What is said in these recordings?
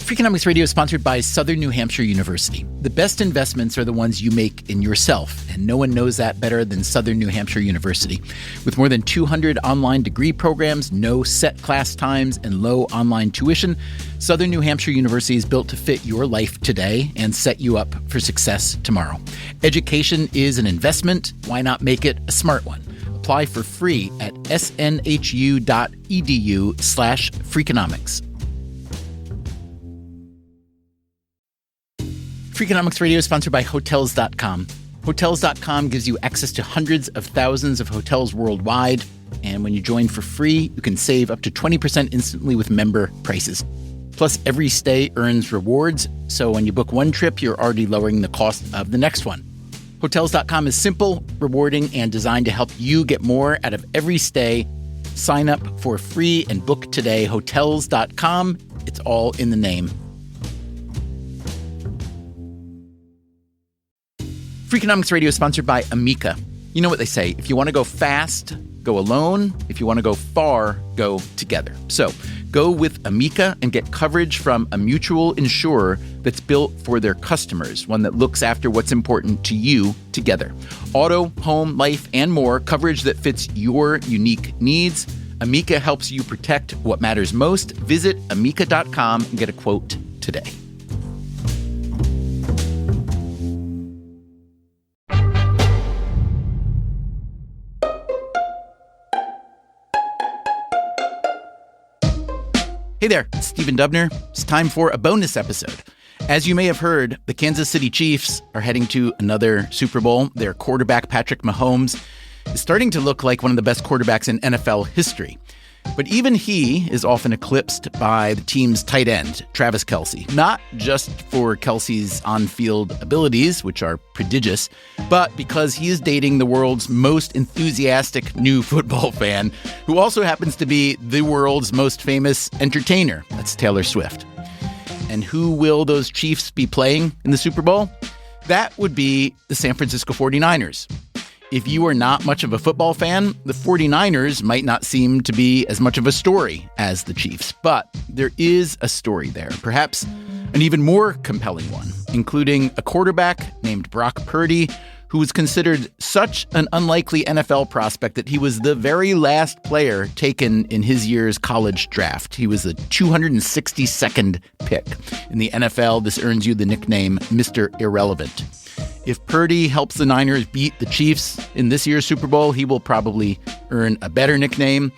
Freakonomics Radio is sponsored by Southern New Hampshire University. The best investments are the ones you make in yourself, and no one knows that better than Southern New Hampshire University. With more than 200 online degree programs, no set class times, and low online tuition, Southern New Hampshire University is built to fit your life today and set you up for success tomorrow. Education is an investment. Why not make it a smart one? Apply for free at snhu.edu/Freakonomics. Freakonomics Radio is sponsored by Hotels.com. Hotels.com gives you access to hundreds of thousands of hotels worldwide. And when you join for free, you can save up to 20% instantly with member prices. Plus, every stay earns rewards. So when you book one trip, you're already lowering the cost of the next one. Hotels.com is simple, rewarding, and designed to help you get more out of every stay. Sign up for free and book today. Hotels.com. It's all in the name. Freakonomics Radio is sponsored by Amica. You know what they say, if you want to go fast, go alone. If you want to go far, go together. So go with Amica and get coverage from a mutual insurer that's built for their customers, one that looks after what's important to you together. Auto, home, life, and more, coverage that fits your unique needs. Amica helps you protect what matters most. Visit amica.com and get a quote today. Hey there, it's Stephen Dubner. It's time for a bonus episode. As you may have heard, the Kansas City Chiefs are heading to another Super Bowl. Their quarterback, Patrick Mahomes, is starting to look like one of the best quarterbacks in NFL history. But even he is often eclipsed by the team's tight end, Travis Kelce. Not just for Kelce's on-field abilities, which are prodigious, but because he is dating the world's most enthusiastic new football fan, who also happens to be the world's most famous entertainer. That's Taylor Swift. And who will those Chiefs be playing in the Super Bowl? That would be the San Francisco 49ers. If you are not much of a football fan, the 49ers might not seem to be as much of a story as the Chiefs. But there is a story there, perhaps an even more compelling one, including a quarterback named Brock Purdy, who was considered such an unlikely NFL prospect that he was the very last player taken in his year's college draft. He was the 262nd pick. In the NFL, this earns you the nickname Mr. Irrelevant. If Purdy helps the Niners beat the Chiefs in this year's Super Bowl, he will probably earn a better nickname.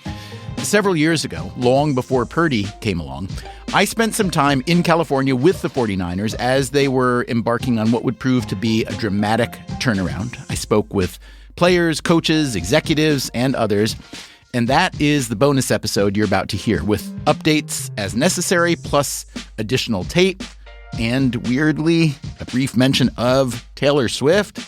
Several years ago, long before Purdy came along, I spent some time in California with the 49ers as they were embarking on what would prove to be a dramatic turnaround. I spoke with players, coaches, executives, and others. And that is the bonus episode you're about to hear, with updates as necessary, plus additional tape. And weirdly, a brief mention of Taylor Swift.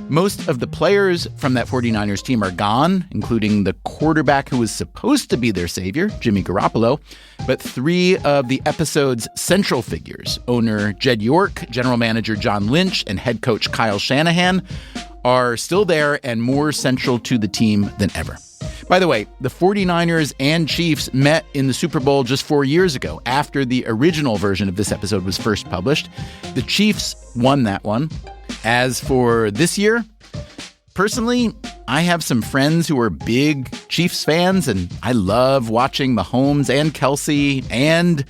Most of the players from that 49ers team are gone, including the quarterback who was supposed to be their savior, Jimmy Garoppolo. But three of the episode's central figures, owner Jed York, general manager John Lynch, and head coach Kyle Shanahan, are still there and more central to the team than ever. By the way, the 49ers and Chiefs met in the Super Bowl just 4 years ago, after the original version of this episode was first published. The Chiefs won that one. As for this year, personally, I have some friends who are big Chiefs fans, and I love watching Mahomes and Kelce and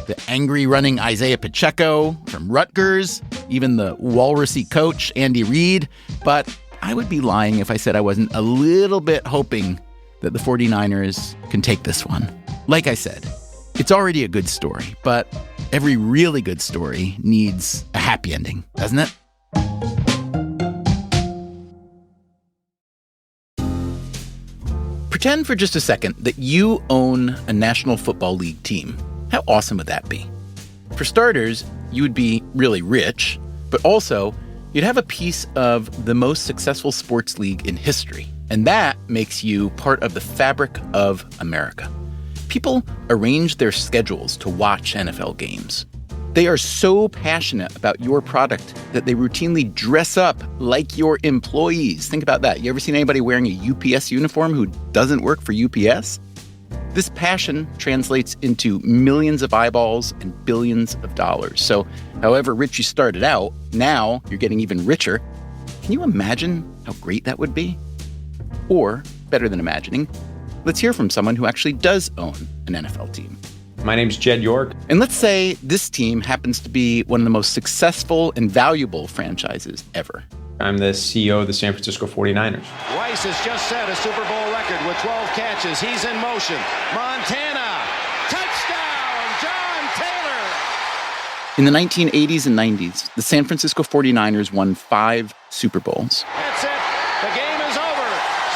the angry running Isaiah Pacheco from Rutgers, even the walrusy coach Andy Reid. But I would be lying if I said I wasn't a little bit hoping that the 49ers can take this one. Like I said, it's already a good story, but every really good story needs a happy ending, doesn't it? Pretend for just a second that you own a National Football League team. How awesome would that be? For starters, you would be really rich, but also you'd have a piece of the most successful sports league in history. And that makes you part of the fabric of America. People arrange their schedules to watch NFL games. They are so passionate about your product that they routinely dress up like your employees. Think about that. You ever seen anybody wearing a UPS uniform who doesn't work for UPS? This passion translates into millions of eyeballs and billions of dollars. So however rich you started out, now you're getting even richer. Can you imagine how great that would be? Or, better than imagining, let's hear from someone who actually does own an NFL team. My name's Jed York. And let's say this team happens to be one of the most successful and valuable franchises ever. I'm the CEO of the San Francisco 49ers. Rice has just set a Super Bowl record with 12 catches. He's in motion. Montana, touchdown, John Taylor. In the 1980s and 90s, the San Francisco 49ers won 5 Super Bowls. That's it. The game is over.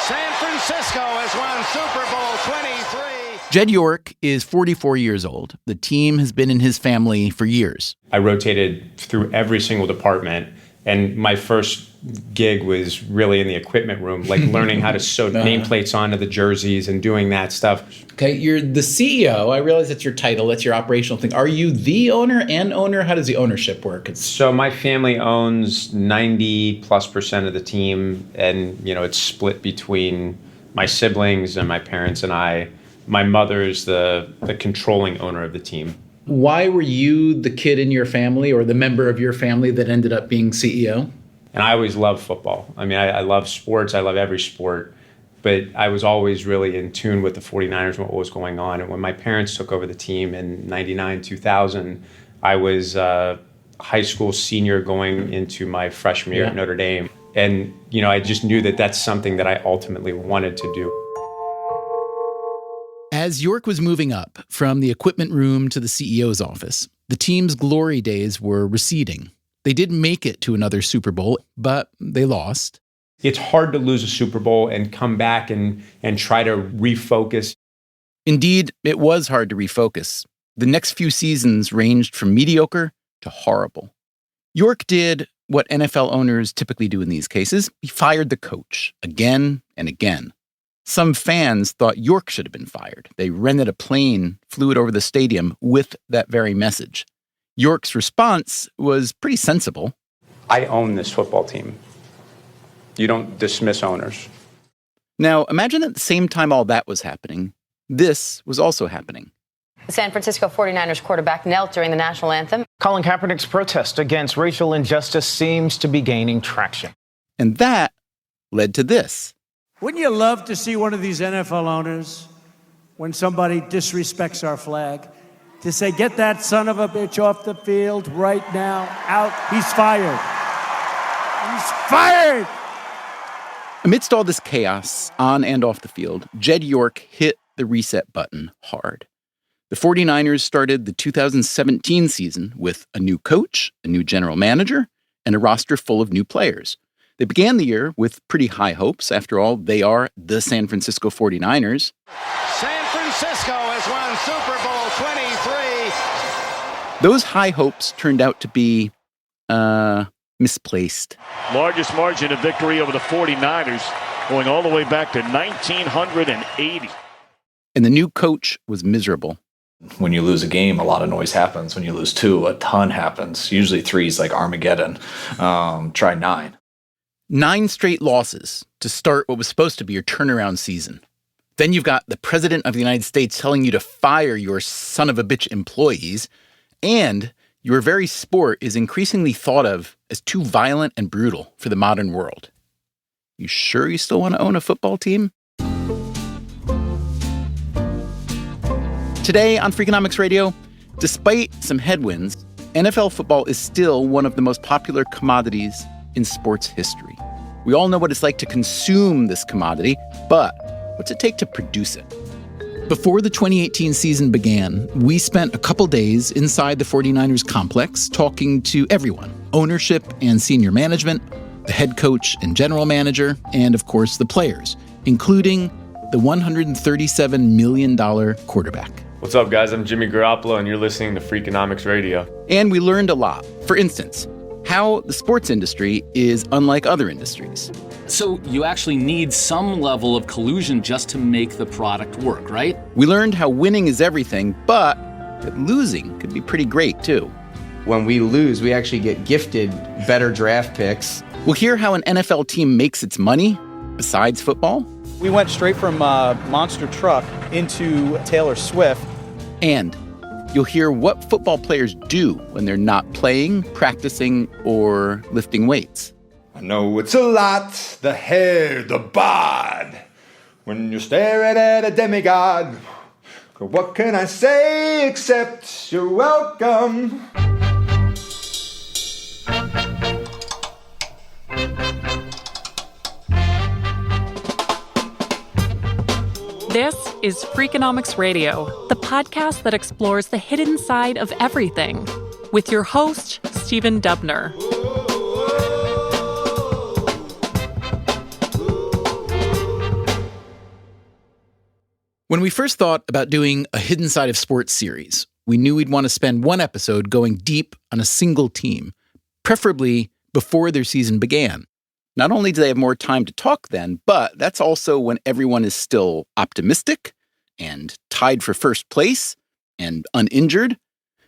San Francisco has won Super Bowl 23. Jed York is 44 years old. The team has been in his family for years. I rotated through every single department, and my first gig was really in the equipment room, like learning how to sew nameplates onto the jerseys and doing that stuff. Okay, you're the CEO. I realize that's your title. That's your operational thing. Are you the owner and owner? How does the ownership work? So my family owns 90+% of the team, and it's split between my siblings and my parents and I. My mother is the controlling owner of the team. Why were you the kid in your family or the member of your family that ended up being CEO? And I always loved football. I mean, I love sports. I love every sport. But I was always really in tune with the 49ers and what was going on. And when my parents took over the team in 99, 2000, I was a high school senior going into my freshman year at Notre Dame. And, I just knew that that's something that I ultimately wanted to do. As York was moving up from the equipment room to the CEO's office, the team's glory days were receding. They did make it to another Super Bowl, but they lost. It's hard to lose a Super Bowl and come back and try to refocus. Indeed, it was hard to refocus. The next few seasons ranged from mediocre to horrible. York did what NFL owners typically do in these cases. He fired the coach again and again. Some fans thought York should have been fired. They rented a plane, flew it over the stadium with that very message. York's response was pretty sensible. I own this football team. You don't dismiss owners. Now, imagine at the same time all that was happening, this was also happening. The San Francisco 49ers quarterback knelt during the national anthem. Colin Kaepernick's protest against racial injustice seems to be gaining traction. And that led to this. Wouldn't you love to see one of these NFL owners, when somebody disrespects our flag, to say, get that son of a bitch off the field right now, out, he's fired. He's fired! Amidst all this chaos, on and off the field, Jed York hit the reset button hard. The 49ers started the 2017 season with a new coach, a new general manager, and a roster full of new players. They began the year with pretty high hopes. After all, they are the San Francisco 49ers. San Francisco has won Super Bowl 23. Those high hopes turned out to be, misplaced. Largest margin of victory over the 49ers, going all the way back to 1980. And the new coach was miserable. When you lose a game, a lot of noise happens. When you lose 2, a ton happens. Usually 3 is like Armageddon. Try 9. 9 straight losses to start what was supposed to be your turnaround season. Then you've got the President of the United States telling you to fire your son of a bitch employees, and your very sport is increasingly thought of as too violent and brutal for the modern world. You sure you still want to own a football team? Today on Freakonomics Radio, despite some headwinds, NFL football is still one of the most popular commodities in sports history. We all know what it's like to consume this commodity, but what's it take to produce it? Before the 2018 season began, we spent a couple days inside the 49ers complex talking to everyone, ownership and senior management, the head coach and general manager, and of course the players, including the $137 million quarterback. What's up, guys? I'm Jimmy Garoppolo, and you're listening to Freakonomics Radio. And we learned a lot. For instance, how the sports industry is unlike other industries. So you actually need some level of collusion just to make the product work, right? We learned how winning is everything, but that losing could be pretty great, too. When we lose, we actually get gifted better draft picks. We'll hear how an NFL team makes its money, besides football, We went straight from Monster Truck into Taylor Swift. And you'll hear what football players do when they're not playing, practicing, or lifting weights. I know it's a lot, the hair, the bod, when you're staring at a demigod. What can I say except you're welcome? This is Freakonomics Radio, the podcast that explores the hidden side of everything, with your host, Stephen Dubner. When we first thought about doing a Hidden Side of Sports series, we knew we'd want to spend one episode going deep on a single team, preferably before their season began. Not only do they have more time to talk then, but that's also when everyone is still optimistic and tied for first place and uninjured.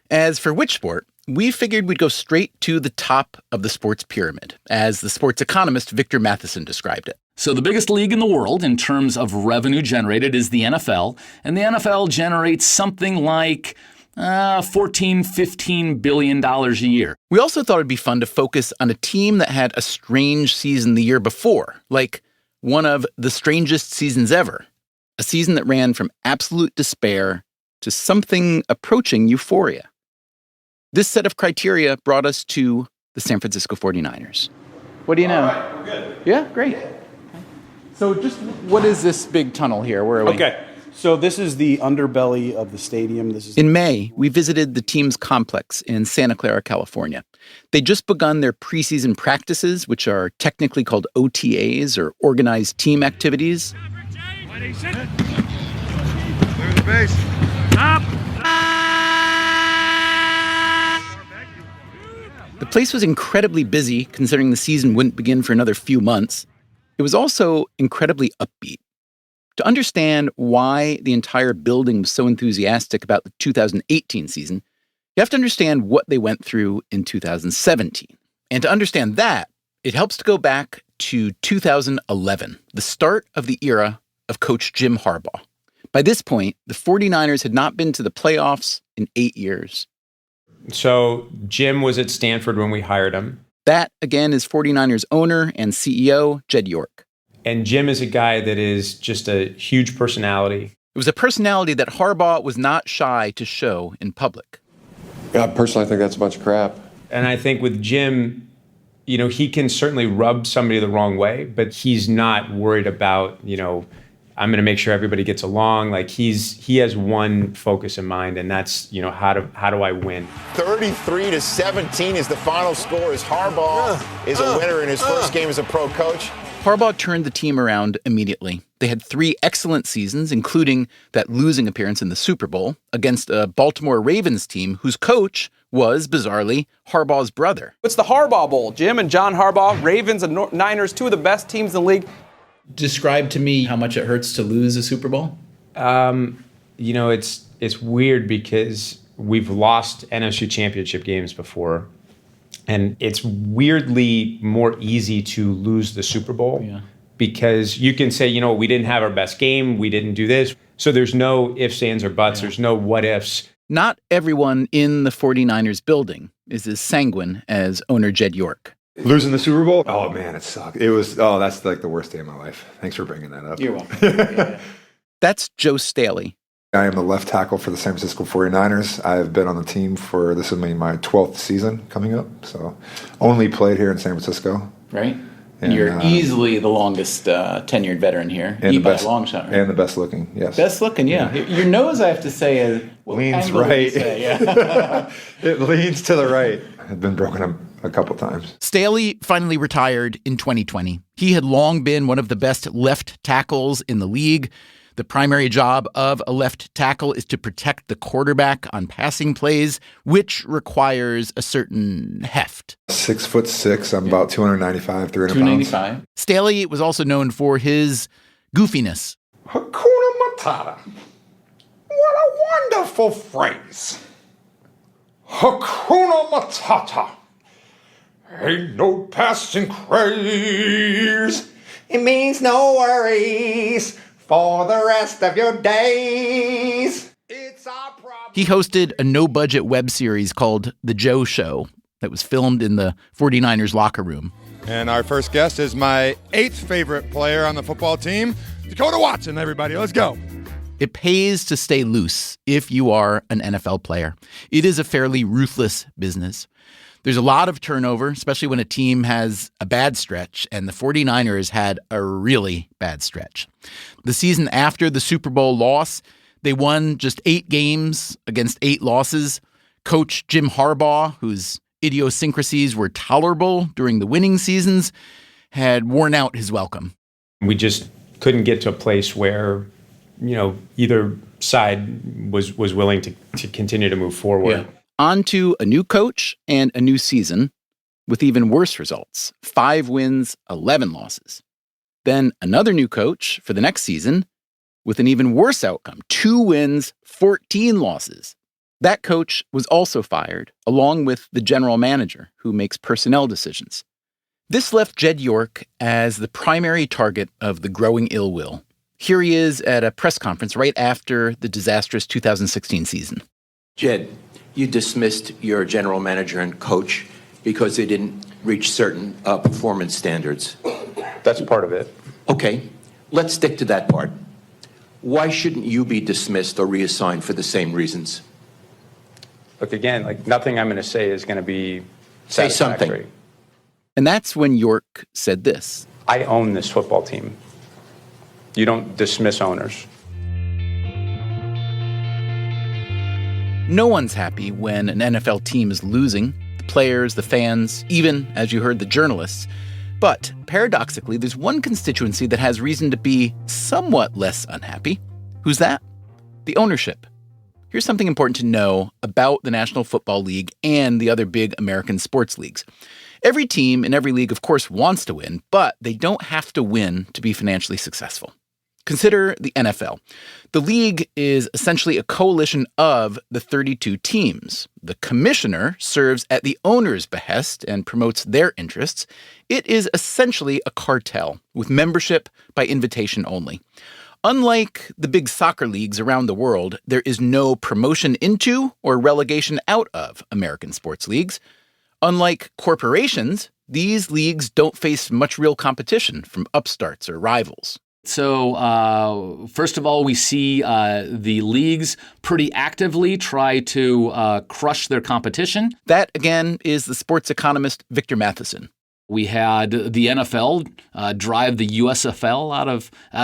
As for which sport, we figured we'd go straight to the top of the sports pyramid, as the sports economist Victor Matheson described it. So the biggest league in the world in terms of revenue generated is the NFL, and the NFL generates something like $14-15 billion a year. We also thought it'd be fun to focus on a team that had a strange season the year before, like one of the strangest seasons ever, a season that ran from absolute despair to something approaching euphoria. This set of criteria brought us to the San Francisco 49ers. What do you know? All right, we're good. Yeah, great. So just what is this big tunnel here? Where are we? Okay. So this is the underbelly of the stadium. In May, we visited the team's complex in Santa Clara, California. They'd just begun their preseason practices, which are technically called OTAs, or organized team activities. Clear the base. Up. The place was incredibly busy, considering the season wouldn't begin for another few months. It was also incredibly upbeat. To understand why the entire building was so enthusiastic about the 2018 season, you have to understand what they went through in 2017. And to understand that, it helps to go back to 2011, the start of the era of Coach Jim Harbaugh. By this point, the 49ers had not been to the playoffs in 8 years. So Jim was at Stanford when we hired him. That, again, is 49ers owner and CEO, Jed York. And Jim is a guy that is just a huge personality. It was a personality that Harbaugh was not shy to show in public. Personally, I think that's a bunch of crap. And I think with Jim, you know, he can certainly rub somebody the wrong way, but he's not worried about, you know, I'm going to make sure everybody gets along. Like he has one focus in mind, and that's, you know, how do I win? 33-17 is the final score as Harbaugh is a winner in his first game as a pro coach. Harbaugh turned the team around immediately. They had 3 excellent seasons, including that losing appearance in the Super Bowl against a Baltimore Ravens team whose coach was, bizarrely, Harbaugh's brother. It's the Harbaugh Bowl. Jim and John Harbaugh, Ravens and Niners, 2 of the best teams in the league. Describe to me how much it hurts to lose a Super Bowl. You know, it's weird because we've lost NFC championship games before. And it's weirdly more easy to lose the Super Bowl because you can say, you know, we didn't have our best game. We didn't do this. So there's no ifs, ands, or buts. There's no what ifs. Not everyone in the 49ers building is as sanguine as owner Jed York. Losing the Super Bowl? Oh, man, it sucked. It was, that's like the worst day of my life. Thanks for bringing that up. You're welcome. That's Joe Staley. I am the left tackle for the San Francisco 49ers. I've been on the team for, this will be my 12th season coming up. So only played here in San Francisco. Right. And you're easily the longest tenured veteran here. And the best, by a long shot, right? And the best looking, yes. Best looking, yeah. Your nose, I have to say, leans right. It leans to the right. I've been broken up a couple times. Staley finally retired in 2020. He had long been one of the best left tackles in the league. The primary job of a left tackle is to protect the quarterback on passing plays, which requires a certain heft. 6'6", I'm about 295, 300 295. pounds. Staley was also known for his goofiness. Hakuna Matata. What a wonderful phrase. Hakuna Matata. Ain't no passing craze. It means no worries for the rest of your days. It's our problem. He hosted a no-budget web series called The Joe Show that was filmed in the 49ers locker room. And our first guest is my 8th favorite player on the football team, Dakota Watson, everybody. Let's go. It pays to stay loose if you are an NFL player. It is a fairly ruthless business. There's a lot of turnover, especially when a team has a bad stretch, and the 49ers had a really bad stretch. The season after the Super Bowl loss, they won just 8 games against 8 losses. Coach Jim Harbaugh, whose idiosyncrasies were tolerable during the winning seasons, had worn out his welcome. We just couldn't get to a place where, either side was willing to continue to move forward. Yeah. On to a new coach and a new season with even worse results. 5 wins, 11 losses. Then another new coach for the next season with an even worse outcome. 2 wins, 14 losses. That coach was also fired, along with the general manager who makes personnel decisions. This left Jed York as the primary target of the growing ill will. Here he is at a press conference right after the disastrous 2016 season. Jed, you dismissed your general manager and coach because they didn't reach certain performance standards. That's part of it. Okay, let's stick to that part. Why shouldn't you be dismissed or reassigned for the same reasons? Look, again, nothing I'm going to say is going to be Say satisfactory. something. And that's when York said this. I own this football team. You don't dismiss owners. No one's happy when an NFL team is losing. The players, the fans, even, as you heard, the journalists. But paradoxically, there's one constituency that has reason to be somewhat less unhappy. Who's that? The ownership. Here's something important to know about the National Football League and the other big American sports leagues. Every team in every league, of course, wants to win, but they don't have to win to be financially successful. Consider the NFL. The league is essentially a coalition of the 32 teams. The commissioner serves at the owner's behest and promotes their interests. It is essentially a cartel with membership by invitation only. Unlike the big soccer leagues around the world, there is no promotion into or relegation out of American sports leagues. Unlike corporations, these leagues don't face much real competition from upstarts or rivals. So, first of all, we see the leagues pretty actively try to crush their competition. That, again, is the sports economist Victor Matheson. We had the NFL drive the USFL out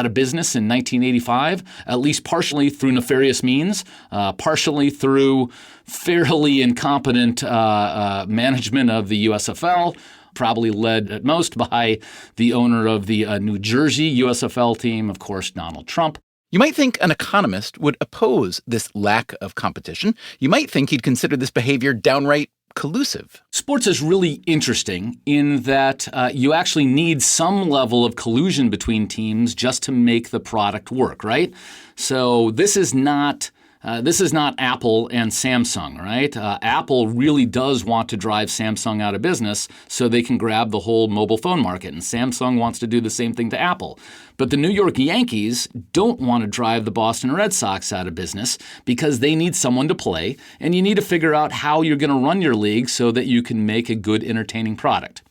of business in 1985, at least partially through nefarious means, partially through fairly incompetent management of the USFL, probably led at most by the owner of the New Jersey USFL team, of course, Donald Trump. You might think an economist would oppose this lack of competition. You might think he'd consider this behavior downright collusive. Sports is really interesting in that you actually need some level of collusion between teams just to make the product work, right? So this is not Apple and Samsung, right? Apple really does want to drive Samsung out of business so they can grab the whole mobile phone market, and Samsung wants to do the same thing to Apple. But the New York Yankees don't want to drive the Boston Red Sox out of business because they need someone to play, and you need to figure out how you're going to run your league so that you can make a good, entertaining product.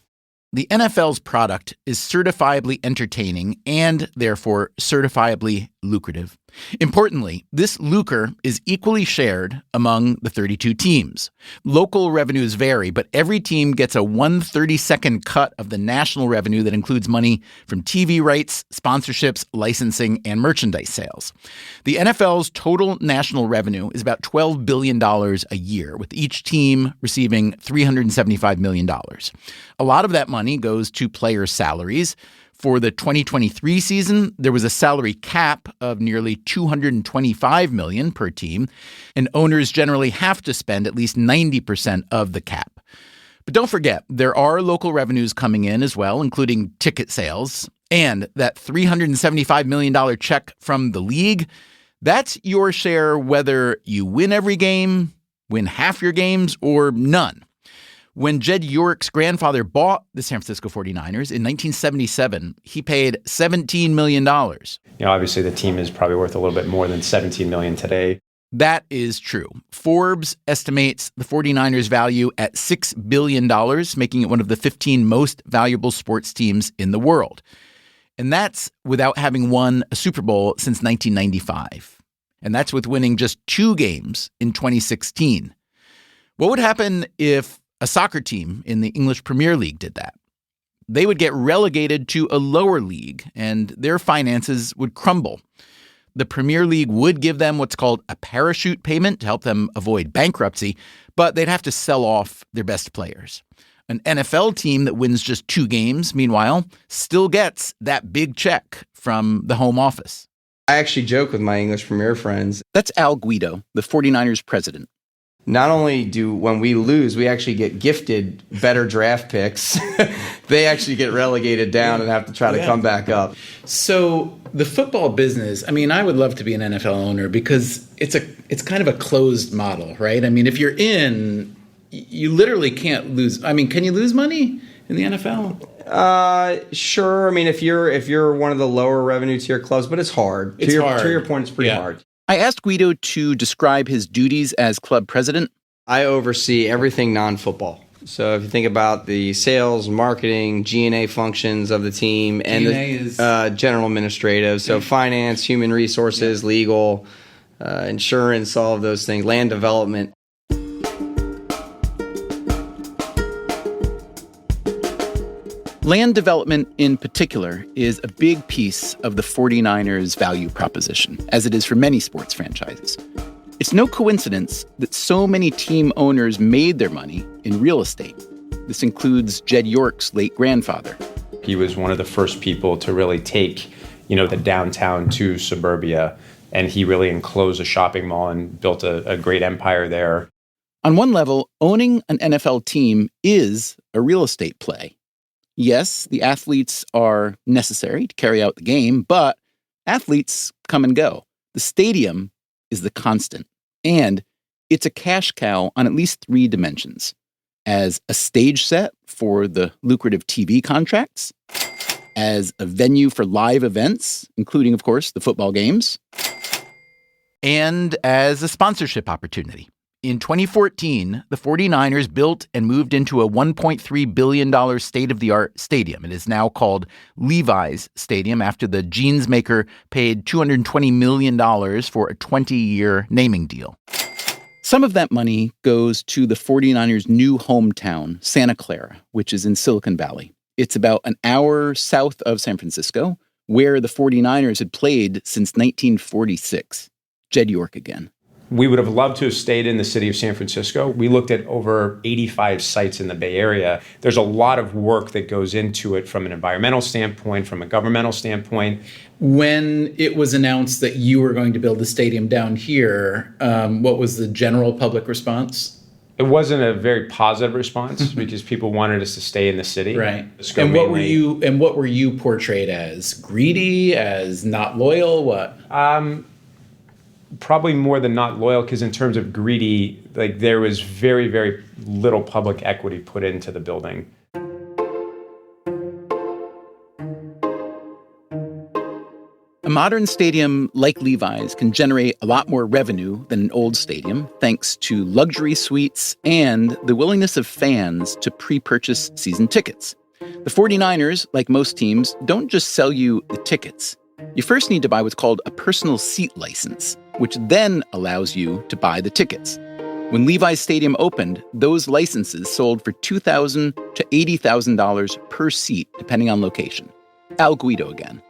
The NFL's product is certifiably entertaining and, therefore, certifiably lucrative. Importantly, this lucre is equally shared among the 32 teams. Local revenues vary, but every team gets a 1/32nd cut of the national revenue that includes money from TV rights, sponsorships, licensing, and merchandise sales. The NFL's total national revenue is about $12 billion a year, with each team receiving $375 million. A lot of that money goes to player salaries. For the 2023 season, there was a salary cap of nearly $225 million per team, and owners generally have to spend at least 90% of the cap. But don't forget, there are local revenues coming in as well, including ticket sales, and that $375 million check from the league. That's your share whether you win every game, win half your games, or none. When Jed York's grandfather bought the San Francisco 49ers in 1977, he paid $17 million. Obviously the team is probably worth a little bit more than $17 million today. That is true. Forbes estimates the 49ers value at $6 billion, making it one of the 15 most valuable sports teams in the world. And that's without having won a Super Bowl since 1995. And that's with winning just 2 games in 2016. What would happen if a soccer team in the English Premier League did that? They would get relegated to a lower league, and their finances would crumble. The Premier League would give them what's called a parachute payment to help them avoid bankruptcy, but they'd have to sell off their best players. An NFL team that wins just 2 games, meanwhile, still gets that big check from the home office. I actually joke with my English Premier friends. That's Al Guido, the 49ers president. Not only do, when we lose, we actually get gifted better draft picks. They actually get relegated down and have to try to come back up. So the football business, I mean, I would love to be an NFL owner because it's kind of a closed model, right? I mean, if you're in, you literally can't lose. I mean, can you lose money in the NFL? Sure. I mean, if you're one of the lower revenue tier clubs, but it's hard. To your point, it's pretty hard. I asked Guido to describe his duties as club president. I oversee everything non-football. So if you think about the sales, marketing, G&A functions of the team, and the general administrative, so finance, human resources, legal, insurance, all of those things, land development. Land development in particular is a big piece of the 49ers value proposition, as it is for many sports franchises. It's no coincidence that so many team owners made their money in real estate. This includes Jed York's late grandfather. He was one of the first people to really take, the downtown to suburbia, and he really enclosed a shopping mall and built a great empire there. On one level, owning an NFL team is a real estate play. Yes, the athletes are necessary to carry out the game, but athletes come and go. The stadium is the constant, and it's a cash cow on at least 3 dimensions. As a stage set for the lucrative TV contracts, as a venue for live events, including, of course, the football games, and as a sponsorship opportunity. In 2014, the 49ers built and moved into a $1.3 billion state-of-the-art stadium. It is now called Levi's Stadium after the jeans maker paid $220 million for a 20-year naming deal. Some of that money goes to the 49ers' new hometown, Santa Clara, which is in Silicon Valley. It's about an hour south of San Francisco, where the 49ers had played since 1946. Jed York again. We would have loved to have stayed in the city of San Francisco. We looked at over 85 sites in the Bay Area. There's a lot of work that goes into it from an environmental standpoint, from a governmental standpoint. When it was announced that you were going to build the stadium down here, what was the general public response? It wasn't a very positive response because people wanted us to stay in the city. Right. And what were you portrayed as? Greedy, as not loyal, what? Probably more than not loyal, because in terms of greedy, there was very, very little public equity put into the building. A modern stadium like Levi's can generate a lot more revenue than an old stadium, thanks to luxury suites and the willingness of fans to pre-purchase season tickets. The 49ers, like most teams, don't just sell you the tickets. You first need to buy what's called a personal seat license, which then allows you to buy the tickets. When Levi's Stadium opened, those licenses sold for $2,000 to $80,000 per seat, depending on location. Al Guido again.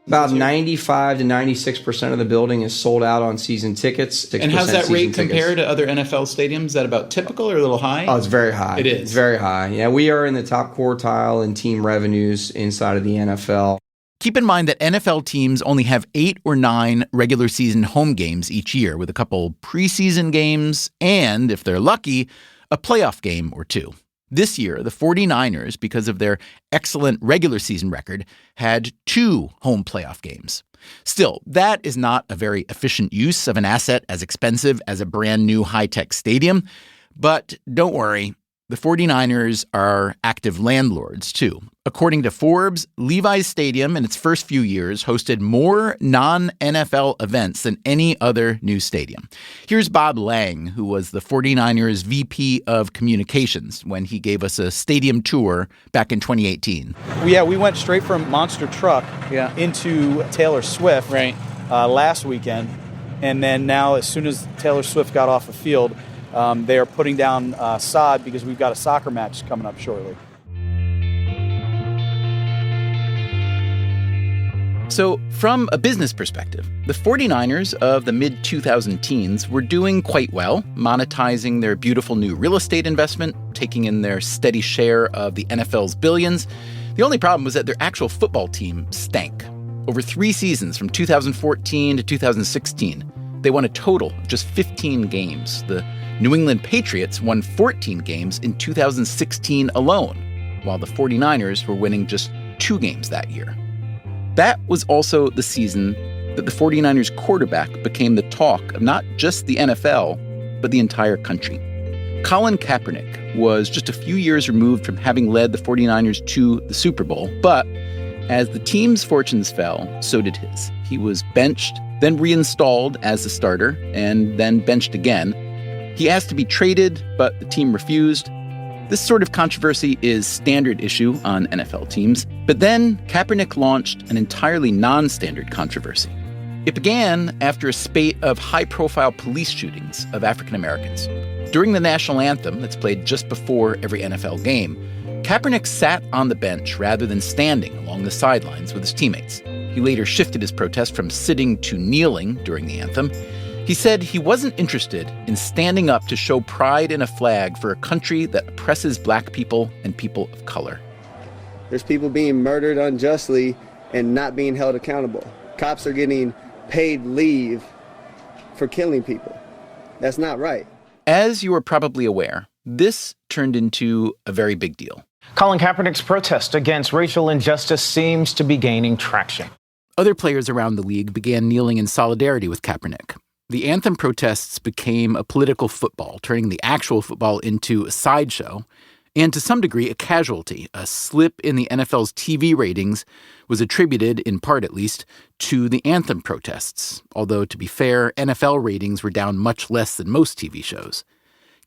About 95 to 96% of the building is sold out on season tickets. And how's that rate compare to other NFL stadiums? Is that about typical or a little high? Oh, it's very high. It is. It's very high. Yeah, we are in the top quartile in team revenues inside of the NFL. Keep in mind that NFL teams only have 8 or 9 regular season home games each year, with a couple preseason games and, if they're lucky, a playoff game or 2. This year, the 49ers, because of their excellent regular season record, had 2 home playoff games. Still, that is not a very efficient use of an asset as expensive as a brand new high-tech stadium. But don't worry, The 49ers are active landlords, too. According to Forbes, Levi's Stadium in its first few years hosted more non-NFL events than any other new stadium. Here's Bob Lang, who was the 49ers VP of Communications when he gave us a stadium tour back in 2018. Yeah, we went straight from Monster Truck into Taylor Swift last weekend. And then now, as soon as Taylor Swift got off the field, they are putting down sod because we've got a soccer match coming up shortly. So, from a business perspective, the 49ers of the mid-2000 teens were doing quite well, monetizing their beautiful new real estate investment, taking in their steady share of the NFL's billions. The only problem was that their actual football team stank. Over 3 seasons, from 2014 to 2016, they won a total of just 15 games. The New England Patriots won 14 games in 2016 alone, while the 49ers were winning just 2 games that year. That was also the season that the 49ers quarterback became the talk of not just the NFL, but the entire country. Colin Kaepernick was just a few years removed from having led the 49ers to the Super Bowl, but as the team's fortunes fell, so did his. He was benched, then reinstalled as the starter, and then benched again. He asked to be traded, but the team refused. This sort of controversy is standard issue on NFL teams. But then Kaepernick launched an entirely non-standard controversy. It began after a spate of high-profile police shootings of African Americans. During the national anthem that's played just before every NFL game, Kaepernick sat on the bench rather than standing along the sidelines with his teammates. He later shifted his protest from sitting to kneeling during the anthem. He said he wasn't interested in standing up to show pride in a flag for a country that oppresses black people and people of color. There's people being murdered unjustly and not being held accountable. Cops are getting paid leave for killing people. That's not right. As you are probably aware, this turned into a very big deal. Colin Kaepernick's protest against racial injustice seems to be gaining traction. Other players around the league began kneeling in solidarity with Kaepernick. The anthem protests became a political football, turning the actual football into a sideshow, and to some degree a casualty. A slip in the NFL's TV ratings was attributed, in part at least, to the anthem protests. Although, to be fair, NFL ratings were down much less than most TV shows.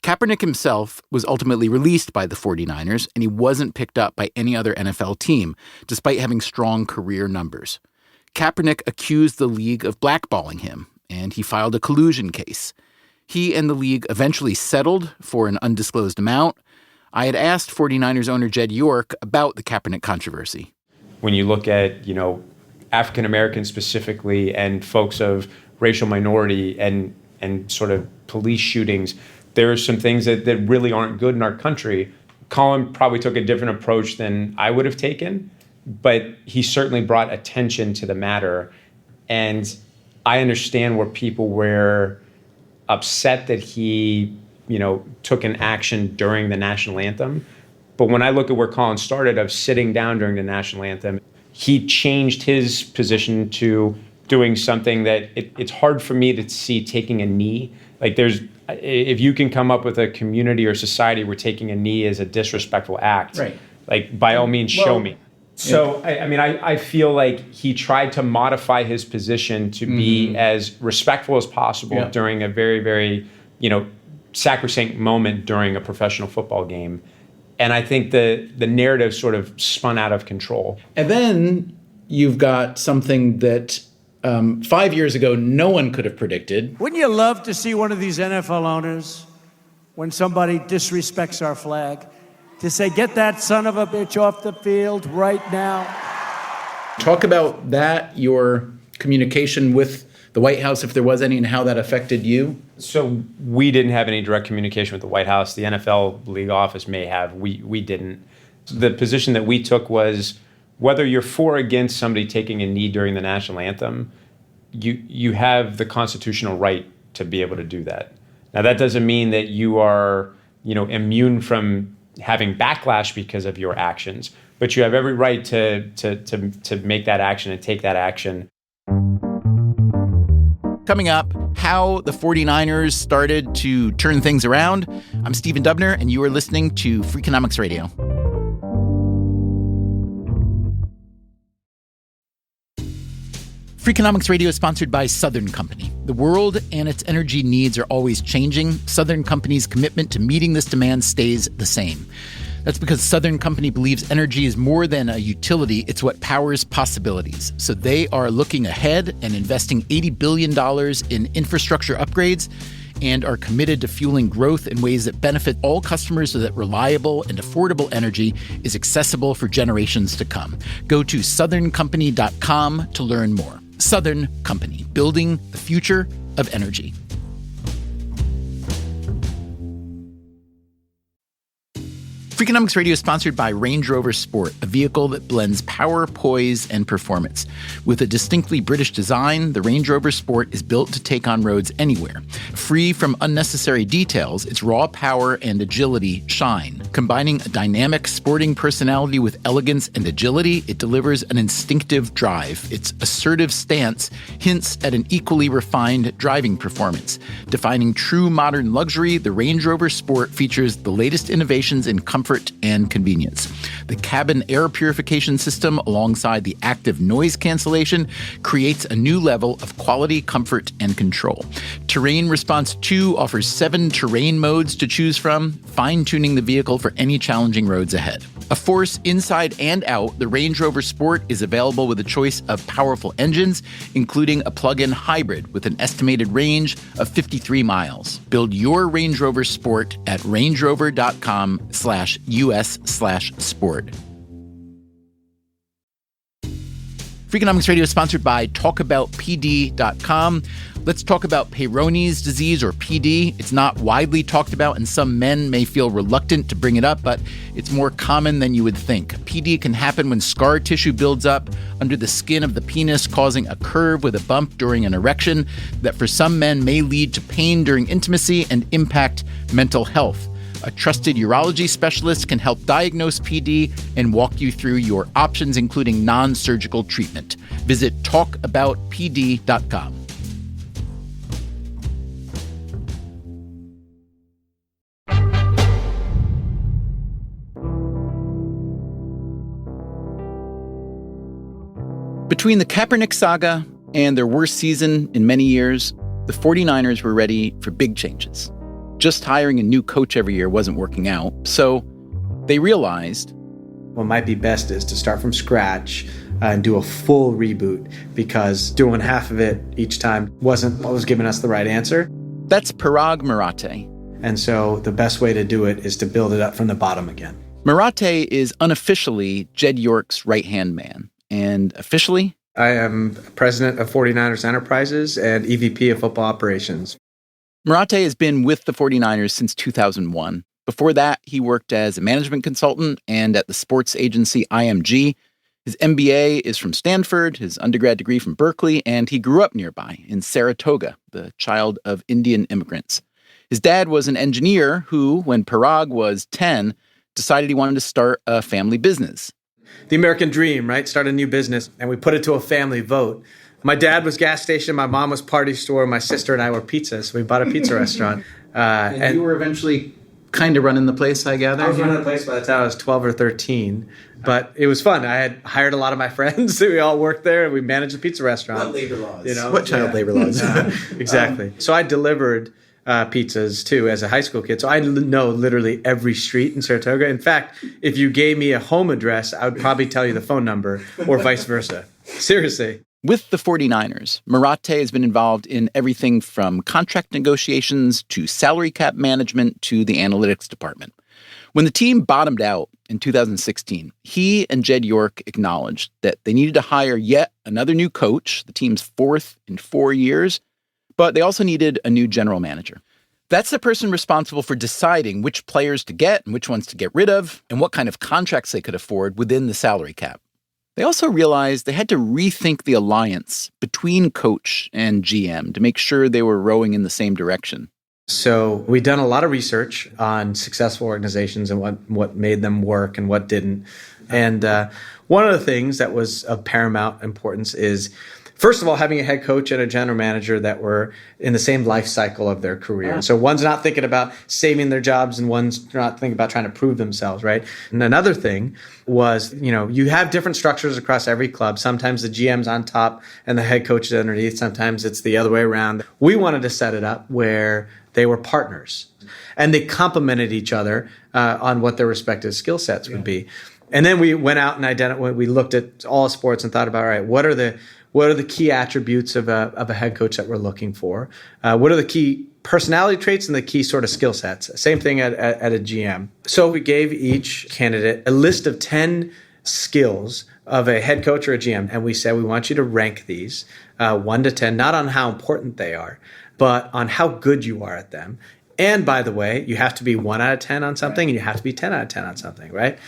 Kaepernick himself was ultimately released by the 49ers, and he wasn't picked up by any other NFL team, despite having strong career numbers. Kaepernick accused the league of blackballing him, and he filed a collusion case. He and the league eventually settled for an undisclosed amount. I had asked 49ers owner Jed York about the Kaepernick controversy. When you look at, African Americans specifically and folks of racial minority and sort of police shootings, there are some things that really aren't good in our country. Colin probably took a different approach than I would have taken, but he certainly brought attention to the matter. And I understand where people were upset that he, took an action during the national anthem. But when I look at where Colin started of sitting down during the national anthem, he changed his position to doing something that it's hard for me to see taking a knee. Like if you can come up with a community or society where taking a knee is a disrespectful act, right? Like by all means, show me. So, I feel like he tried to modify his position to be as respectful as possible during a very, very, sacrosanct moment during a professional football game. And I think the narrative sort of spun out of control. And then you've got something that 5 years ago no one could have predicted. Wouldn't you love to see one of these NFL owners, when somebody disrespects our flag, to say, get that son of a bitch off the field right now? Talk about that, your communication with the White House, if there was any, and how that affected you. So we didn't have any direct communication with the White House. The NFL league office may have. We didn't. The position that we took was whether you're for or against somebody taking a knee during the national anthem, you have the constitutional right to be able to do that. Now, that doesn't mean that you are, immune from having backlash because of your actions, but you have every right to make that action and take that action. Coming up, how the 49ers started to turn things around. I'm Stephen Dubner, and you are listening to Freakonomics Radio. Freakonomics Radio is sponsored by Southern Company. The world and its energy needs are always changing. Southern Company's commitment to meeting this demand stays the same. That's because Southern Company believes energy is more than a utility, it's what powers possibilities. So they are looking ahead and investing $80 billion in infrastructure upgrades and are committed to fueling growth in ways that benefit all customers so that reliable and affordable energy is accessible for generations to come. Go to southerncompany.com to learn more. Southern Company, building the future of energy. Freakonomics Radio is sponsored by Range Rover Sport, a vehicle that blends power, poise, and performance. With a distinctly British design, the Range Rover Sport is built to take on roads anywhere. Free from unnecessary details, its raw power and agility shine. Combining a dynamic sporting personality with elegance and agility, it delivers an instinctive drive. Its assertive stance hints at an equally refined driving performance. Defining true modern luxury, the Range Rover Sport features the latest innovations in comfort and convenience. The cabin air purification system, alongside the active noise cancellation, creates a new level of quality, comfort, and control. Terrain Response 2 offers 7 terrain modes to choose from, fine-tuning the vehicle for any challenging roads ahead. A force inside and out, the Range Rover Sport is available with a choice of powerful engines, including a plug-in hybrid with an estimated range of 53 miles. Build your Range Rover Sport at rangerover.com/US/sport. Freakonomics Radio is sponsored by TalkAboutPD.com. Let's talk about Peyronie's disease, or PD. It's not widely talked about, and some men may feel reluctant to bring it up, but it's more common than you would think. PD can happen when scar tissue builds up under the skin of the penis, causing a curve with a bump during an erection that for some men may lead to pain during intimacy and impact mental health. A trusted urology specialist can help diagnose PD and walk you through your options, including non-surgical treatment. Visit talkaboutpd.com. Between the Kaepernick saga and their worst season in many years, the 49ers were ready for big changes. Just hiring a new coach every year wasn't working out, so they realized what might be best is to start from scratch and do a full reboot, because doing half of it each time wasn't what was giving us the right answer. That's Parag Marathe. And so the best way to do it is to build it up from the bottom again. Marathe is unofficially Jed York's right-hand man. And officially, I am president of 49ers Enterprises and EVP of football operations. Marathe has been with the 49ers since 2001. Before that, he worked as a management consultant and at the sports agency IMG. His MBA is from Stanford, his undergrad degree from Berkeley, and he grew up nearby in Saratoga, the child of Indian immigrants. His dad was an engineer who, when Parag was 10, decided he wanted to start a family business. The American dream, right? Start a new business, and we put it to a family vote. My dad was gas station, my mom was party store, my sister and I were pizza, so we bought a pizza restaurant. And you were eventually kind of running the place, I gather? I was running the place by the time I was 12 or 13, but it was fun. I had hired a lot of my friends. We all worked there, and we managed a pizza restaurant. What labor laws? You know? What child labor laws? Exactly. So I delivered pizzas too as a high school kid. So I know literally every street in Saratoga. In fact, if you gave me a home address, I would probably tell you the phone number or vice versa. Seriously. With the 49ers, Marathe has been involved in everything from contract negotiations to salary cap management to the analytics department. When the team bottomed out in 2016, he and Jed York acknowledged that they needed to hire yet another new coach, the team's fourth in 4 years, but they also needed a new general manager. That's the person responsible for deciding which players to get and which ones to get rid of, and what kind of contracts they could afford within the salary cap. They also realized they had to rethink the alliance between coach and GM to make sure they were rowing in the same direction. So we've done a lot of research on successful organizations and what made them work and what didn't. And one of the things that was of paramount importance is First of all, having a head coach and a general manager that were in the same life cycle of their career. So one's not thinking about saving their jobs and one's not thinking about trying to prove themselves, right? And another thing was, you have different structures across every club. Sometimes the GM's on top and the head coach is underneath. Sometimes it's the other way around. We wanted to set it up where they were partners and they complemented each other on what their respective skill sets would be. And then we went out and we looked at all sports and thought about, all right, what are the key attributes of a head coach that we're looking for? What are the key personality traits and the key sort of skill sets? Same thing at a GM. So we gave each candidate a list of 10 skills of a head coach or a GM. And we said, we want you to rank these 1 to 10, not on how important they are, but on how good you are at them. And by the way, you have to be 1 out of 10 on something, and you have to be 10 out of 10 on something, right?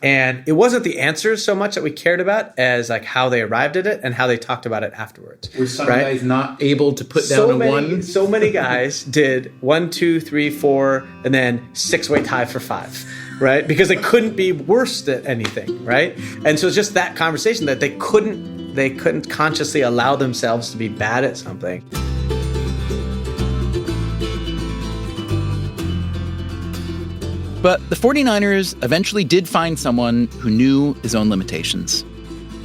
And it wasn't the answers so much that we cared about as like how they arrived at it and how they talked about it afterwards. Were some guys not able to put down a 1? So many guys did 1, 2, 3, 4, and then 6-way tie for 5, right? Because they couldn't be worse at anything, right? And so it's just that conversation that they couldn't consciously allow themselves to be bad at something. But the 49ers eventually did find someone who knew his own limitations.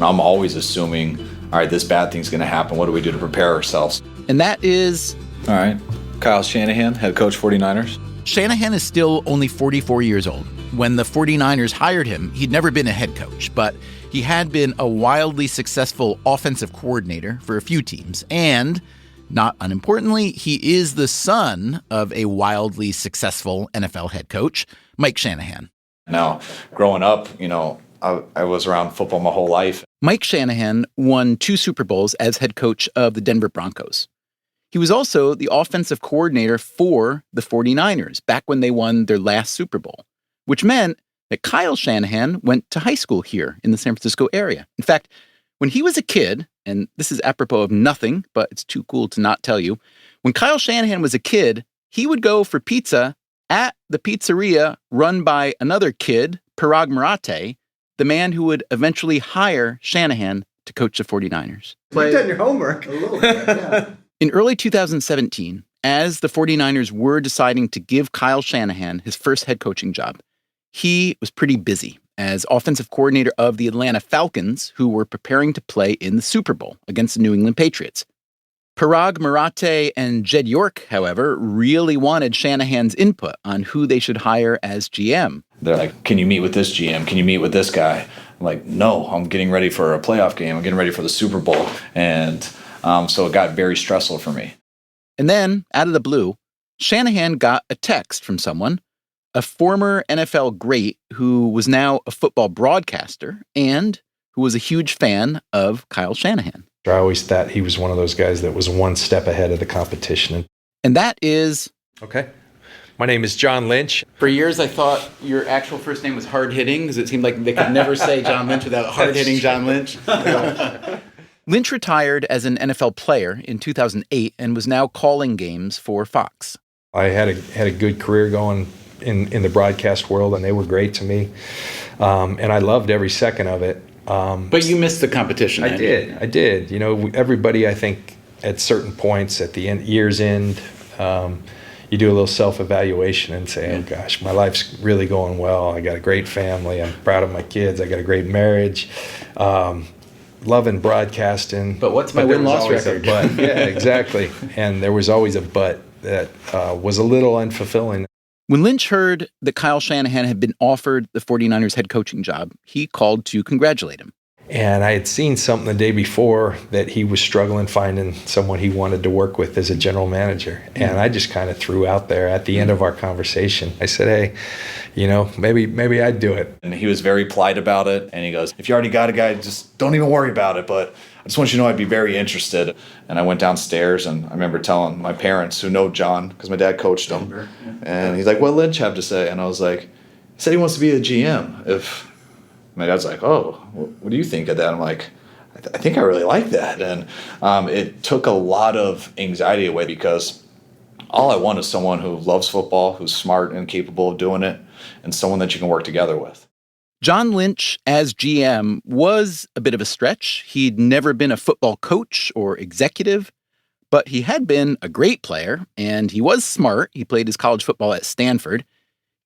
I'm always assuming, all right, this bad thing's going to happen. What do we do to prepare ourselves? And that is... All right, Kyle Shanahan, head coach 49ers. Shanahan is still only 44 years old. When the 49ers hired him, he'd never been a head coach, but he had been a wildly successful offensive coordinator for a few teams. And... not unimportantly, he is the son of a wildly successful NFL head coach, Mike Shanahan. Now, growing up, I was around football my whole life. Mike Shanahan won 2 Super Bowls as head coach of the Denver Broncos. He was also the offensive coordinator for the 49ers back when they won their last Super Bowl, which meant that Kyle Shanahan went to high school here in the San Francisco area. In fact, when he was a kid, and this is apropos of nothing, but it's too cool to not tell you, when Kyle Shanahan was a kid, he would go for pizza at the pizzeria run by another kid, Parag Marathe, the man who would eventually hire Shanahan to coach the 49ers. You've done your homework. A little bit, yeah. In early 2017, as the 49ers were deciding to give Kyle Shanahan his first head coaching job, he was pretty busy as offensive coordinator of the Atlanta Falcons, who were preparing to play in the Super Bowl against the New England Patriots. Parag Marathe and Jed York, however, really wanted Shanahan's input on who they should hire as GM. They're like, can you meet with this GM? Can you meet with this guy? I'm like, no, I'm getting ready for a playoff game. I'm getting ready for the Super Bowl. And so it got very stressful for me. And then, out of the blue, Shanahan got a text from someone, a former NFL great who was now a football broadcaster and who was a huge fan of Kyle Shanahan. I always thought he was one of those guys that was one step ahead of the competition. And that is... Okay. My name is John Lynch. For years, I thought your actual first name was hard-hitting because it seemed like they could never say John Lynch without hard-hitting John Lynch. Lynch retired as an NFL player in 2008 and was now calling games for Fox. I had a good career going in the broadcast world, and they were great to me. And I loved every second of it. But you missed the competition. I did. You know, everybody, I think, at certain points at the year's end, you do a little self-evaluation and say, oh gosh, my life's really going well. I got a great family. I'm proud of my kids. I got a great marriage. Loving broadcasting. But what's my win-loss record? But. Yeah, exactly. And there was always a but that was a little unfulfilling. When Lynch heard that Kyle Shanahan had been offered the 49ers head coaching job, he called to congratulate him. And I had seen something the day before that he was struggling finding someone he wanted to work with as a general manager. And I just kind of threw out there at the end of our conversation. I said, hey, you know, maybe I'd do it. And he was very polite about it. And he goes, if you already got a guy, just don't even worry about it. But I just want you to know I'd be very interested. And I went downstairs and I remember telling my parents who know John, because my dad coached him. And he's like, what did Lynch have to say? And I was like, he said he wants to be a GM. My dad's like, oh, what do you think of that? I'm like, I think I really like that. And it took a lot of anxiety away because all I want is someone who loves football, who's smart and capable of doing it, and someone that you can work together with. John Lynch as GM was a bit of a stretch. He'd never been a football coach or executive, but he had been a great player, and he was smart. He played his college football at Stanford.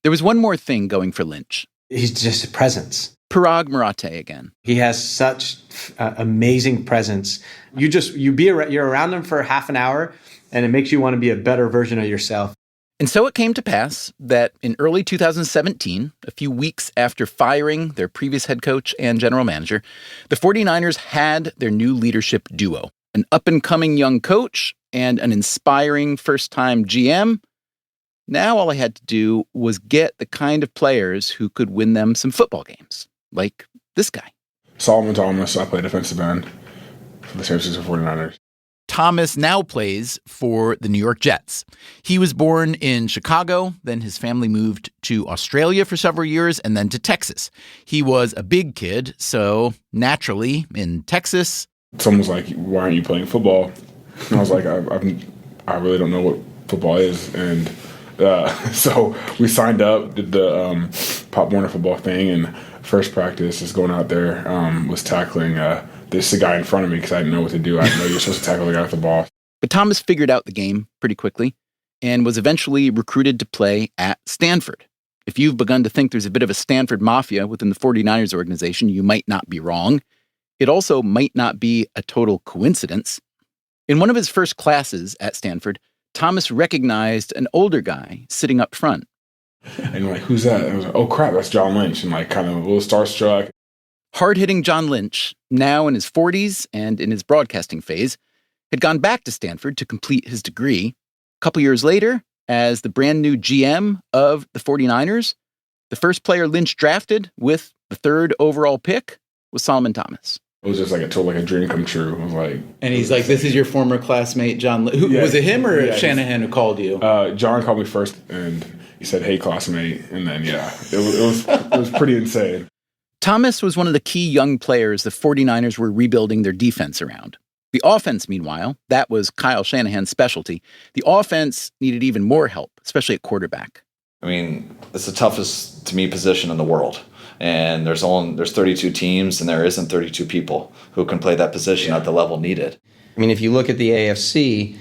There was one more thing going for Lynch. He's just a presence. Parag Marathe again. He has such amazing presence. You're around him for half an hour, and it makes you want to be a better version of yourself. And so it came to pass that in early 2017, a few weeks after firing their previous head coach and general manager, the 49ers had their new leadership duo, an up-and-coming young coach and an inspiring first-time GM. Now all I had to do was get the kind of players who could win them some football games, like this guy. Solomon Thomas, I play defensive end for the San Francisco 49ers. Thomas now plays for the New York Jets. He was born in Chicago, then his family moved to Australia for several years, and then to Texas. He was a big kid, so naturally, in Texas... Someone was like, why aren't you playing football? And I was like, I really don't know what football is. And so we signed up, did the Pop Warner football thing, and first practice is going out there, was tackling... There's a guy in front of me because I didn't know what to do. I didn't know you're supposed to tackle the guy with the ball. But Thomas figured out the game pretty quickly and was eventually recruited to play at Stanford. If you've begun to think there's a bit of a Stanford mafia within the 49ers organization, you might not be wrong. It also might not be a total coincidence. In one of his first classes at Stanford, Thomas recognized an older guy sitting up front. And like, who's that? And I was like, oh crap, that's John Lynch. And like kind of a little starstruck. Hard-hitting John Lynch, now in his 40s and in his broadcasting phase, had gone back to Stanford to complete his degree. A couple years later, as the brand new GM of the 49ers, the first player Lynch drafted with the 3rd overall pick was Solomon Thomas. It was just like a dream come true. It was like, and he's like, "This is your former classmate, John." Was it him or Shanahan who called you? John called me first, and he said, "Hey, classmate," and then it was pretty insane. Thomas was one of the key young players the 49ers were rebuilding their defense around. The offense, meanwhile, that was Kyle Shanahan's specialty. The offense needed even more help, especially at quarterback. I mean, it's the toughest, to me, position in the world. And there's 32 teams, and there isn't 32 people who can play that position at the level needed. I mean, if you look at the AFC,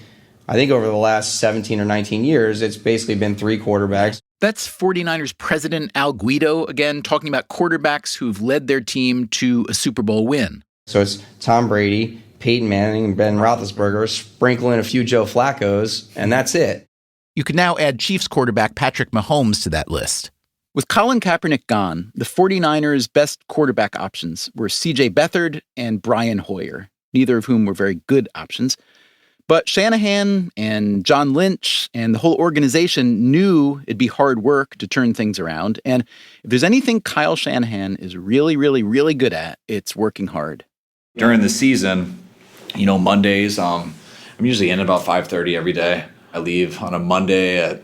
I think over the last 17 or 19 years, it's basically been 3 quarterbacks. That's 49ers president Al Guido, again, talking about quarterbacks who've led their team to a Super Bowl win. So it's Tom Brady, Peyton Manning, and Ben Roethlisberger, sprinkle in a few Joe Flaccos, and that's it. You can now add Chiefs quarterback Patrick Mahomes to that list. With Colin Kaepernick gone, the 49ers' best quarterback options were C.J. Beathard and Brian Hoyer, neither of whom were very good options. But Shanahan and John Lynch and the whole organization knew it'd be hard work to turn things around. And if there's anything Kyle Shanahan is really, really, really good at, it's working hard. During the season, Mondays, I'm usually in about 5:30 every day. I leave on a Monday at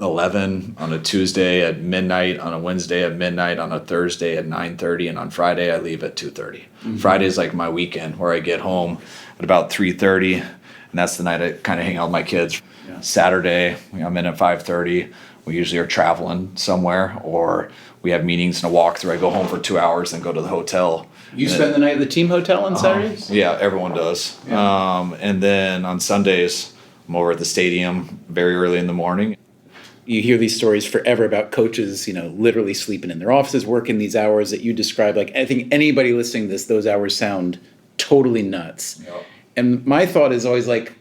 11, on a Tuesday at midnight, on a Wednesday at midnight, on a Thursday at 9:30, and on Friday I leave at 2:30. Mm-hmm. Friday is like my weekend where I get home at about 3:30, and that's the night I kind of hang out with my kids. Yeah. Saturday, I'm in at 5:30. We usually are traveling somewhere, or we have meetings and a walkthrough. I go home for 2 hours, then go to the hotel. You spend the night at the team hotel on Saturdays? Yeah, everyone does. Yeah. And then on Sundays, I'm over at the stadium very early in the morning. You hear these stories forever about coaches, literally sleeping in their offices, working these hours that you describe. Like, I think anybody listening to this, those hours sound totally nuts. Yep. And my thought is always like,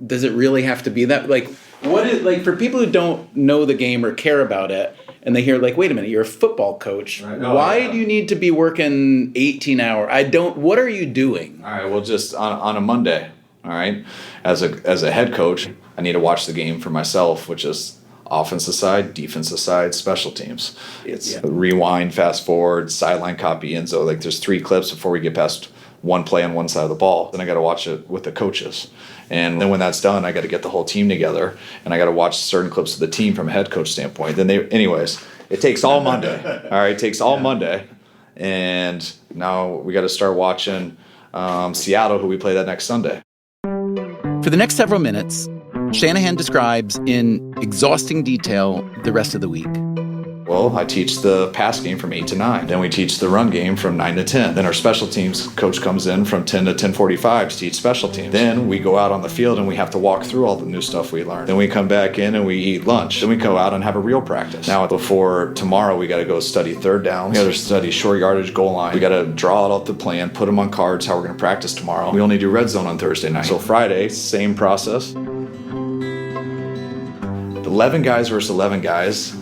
does it really have to be that? Like, what is, like, for people who don't know the game or care about it, and they hear, like, wait a minute, you're a football coach. Right. Why do you need to be working 18 hours? What are you doing? All right, well, just on a Monday, all right, as a head coach, I need to watch the game for myself, which is offensive side, defensive side, special teams. It's rewind, fast forward, sideline copy, and so there's 3 clips before we get past one play on one side of the ball. Then I got to watch it with the coaches. And then when that's done, I got to get the whole team together, and I got to watch certain clips of the team from a head coach standpoint. Anyways, it takes all Monday. All right, it takes all Monday. And now we got to start watching Seattle, who we play that next Sunday. For the next several minutes, Shanahan describes in exhausting detail the rest of the week. Well, I teach the pass game from 8 to 9. Then we teach the run game from 9 to 10. Then our special teams coach comes in from 10 to 10:45 to teach special teams. Then we go out on the field and we have to walk through all the new stuff we learned. Then we come back in and we eat lunch. Then we go out and have a real practice. Now before tomorrow, we got to go study third downs. We got to study short yardage, goal line. We got to draw out the plan, put them on cards, how we're going to practice tomorrow. We only do red zone on Thursday night. So Friday, same process. 11 guys versus 11 guys.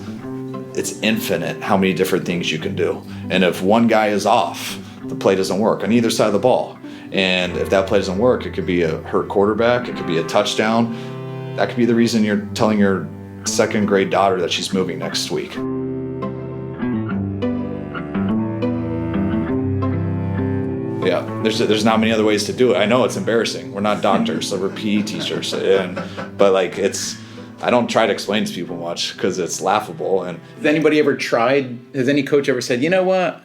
It's infinite how many different things you can do. And if one guy is off, the play doesn't work on either side of the ball. And if that play doesn't work, it could be a hurt quarterback, it could be a touchdown. That could be the reason you're telling your second grade daughter that she's moving next week. Yeah, there's not many other ways to do it. I know it's embarrassing. We're not doctors, so we're PE teachers. But like I don't try to explain to people much because it's laughable. And has anybody ever tried? Has any coach ever said, you know what?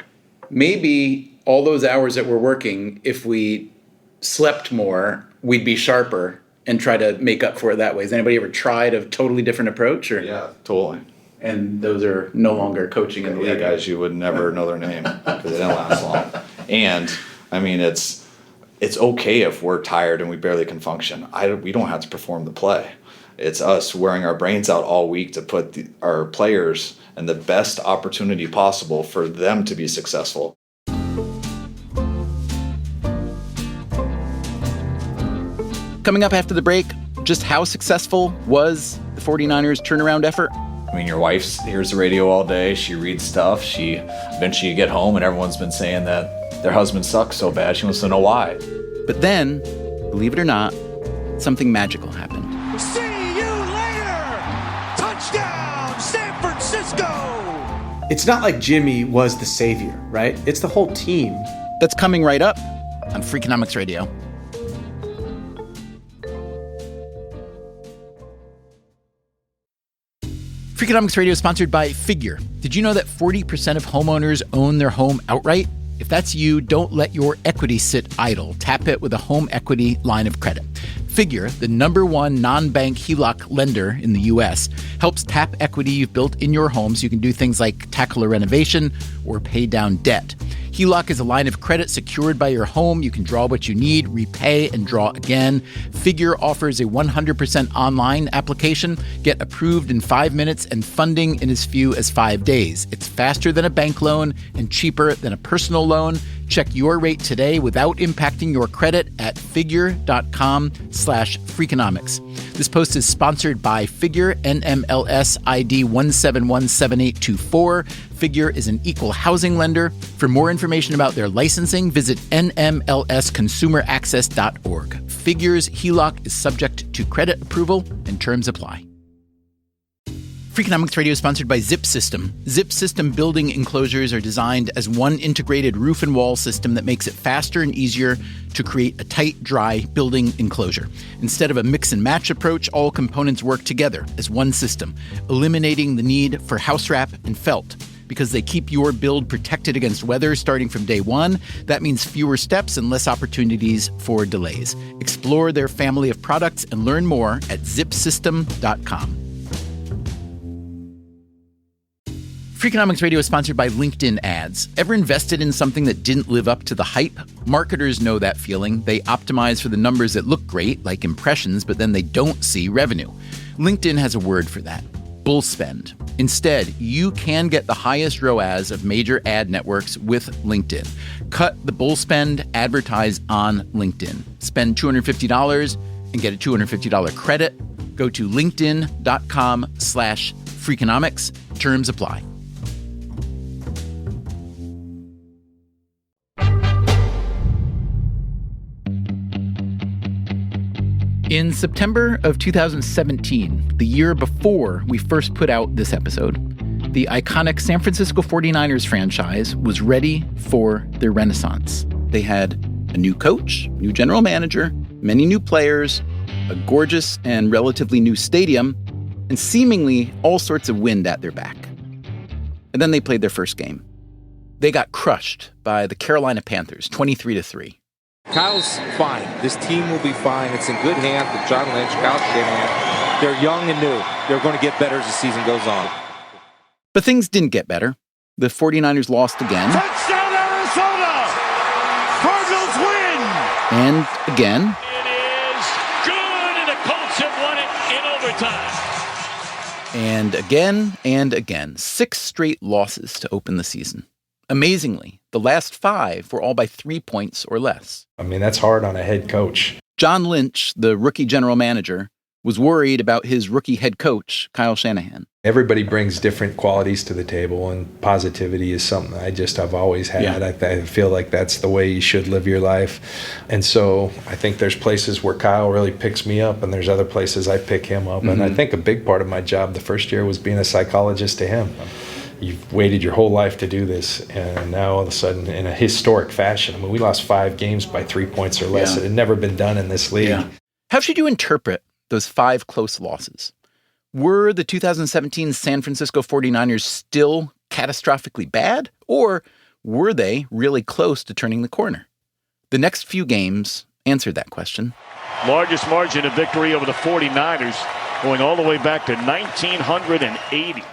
Maybe all those hours that we're working, if we slept more, we'd be sharper and try to make up for it that way. Has anybody ever tried a totally different approach? Or? Yeah, totally. And those are no longer coaching in the league. Guys, you would never know their name because they didn't last long. And I mean, it's okay if we're tired and we barely can function. We don't have to perform the play. It's us wearing our brains out all week to put our players in the best opportunity possible for them to be successful. Coming up after the break, just how successful was the 49ers turnaround effort? I mean, your wife hears the radio all day. She reads stuff. Eventually you get home and everyone's been saying that their husband sucks so bad. She wants to know why. But then, believe it or not, something magical happened. See you later! Touchdown, San Francisco! It's not like Jimmy was the savior, right? It's the whole team. That's coming right up on Freakonomics Radio. Freakonomics Radio is sponsored by Figure. Did you know that 40% of homeowners own their home outright? If that's you, don't let your equity sit idle. Tap it with a home equity line of credit. Figure, the #1 non-bank HELOC lender in the U.S., helps tap equity you've built in your home so you can do things like tackle a renovation or pay down debt. HELOC is a line of credit secured by your home. You can draw what you need, repay, and draw again. Figure offers a 100% online application. Get approved in 5 minutes and funding in as few as 5 days. It's faster than a bank loan and cheaper than a personal loan. Check your rate today without impacting your credit at figure.com/Freakonomics. This post is sponsored by Figure, NMLS ID 1717824. Figure is an equal housing lender. For more information about their licensing, visit nmlsconsumeraccess.org. Figure's HELOC is subject to credit approval and terms apply. Freakonomics Radio is sponsored by Zip System. Zip System building enclosures are designed as one integrated roof and wall system that makes it faster and easier to create a tight, dry building enclosure. Instead of a mix and match approach, all components work together as one system, eliminating the need for house wrap and felt. Because they keep your build protected against weather starting from day one, that means fewer steps and less opportunities for delays. Explore their family of products and learn more at zipsystem.com. Freakonomics Radio is sponsored by LinkedIn Ads. Ever invested in something that didn't live up to the hype? Marketers know that feeling. They optimize for the numbers that look great, like impressions, but then they don't see revenue. LinkedIn has a word for that: bull spend. Instead, you can get the highest ROAS of major ad networks with LinkedIn. Cut the bull spend, advertise on LinkedIn. Spend $250 and get a $250 credit. Go to linkedin.com/Freakonomics. Terms apply. In September of 2017, the year before we first put out this episode, the iconic San Francisco 49ers franchise was ready for their renaissance. They had a new coach, new general manager, many new players, a gorgeous and relatively new stadium, and seemingly all sorts of wind at their back. And then they played their first game. They got crushed by the Carolina Panthers, 23-3. Kyle's fine. This team will be fine. It's in good hands with John Lynch, Kyle Shanahan. They're young and new. They're going to get better as the season goes on. But things didn't get better. The 49ers lost again. Touchdown, Arizona! Cardinals win! And again. It is good, and the Colts have won it in overtime. And again and again. 6 straight losses to open the season. Amazingly, the last 5 were all by 3 points or less. I mean, that's hard on a head coach. John Lynch, the rookie general manager, was worried about his rookie head coach, Kyle Shanahan. Everybody brings different qualities to the table, and positivity is something I've always had. Yeah. I feel like that's the way you should live your life. And so I think there's places where Kyle really picks me up, and there's other places I pick him up. And I think a big part of my job the first year was being a psychologist to him. You've waited your whole life to do this, and now all of a sudden, in a historic fashion, I mean, we lost 5 games by 3 points or less. Yeah. It had never been done in this league. Yeah. How should you interpret those 5 close losses? Were the 2017 San Francisco 49ers still catastrophically bad, or were they really close to turning the corner? The next few games answered that question. Largest margin of victory over the 49ers, going all the way back to 1980.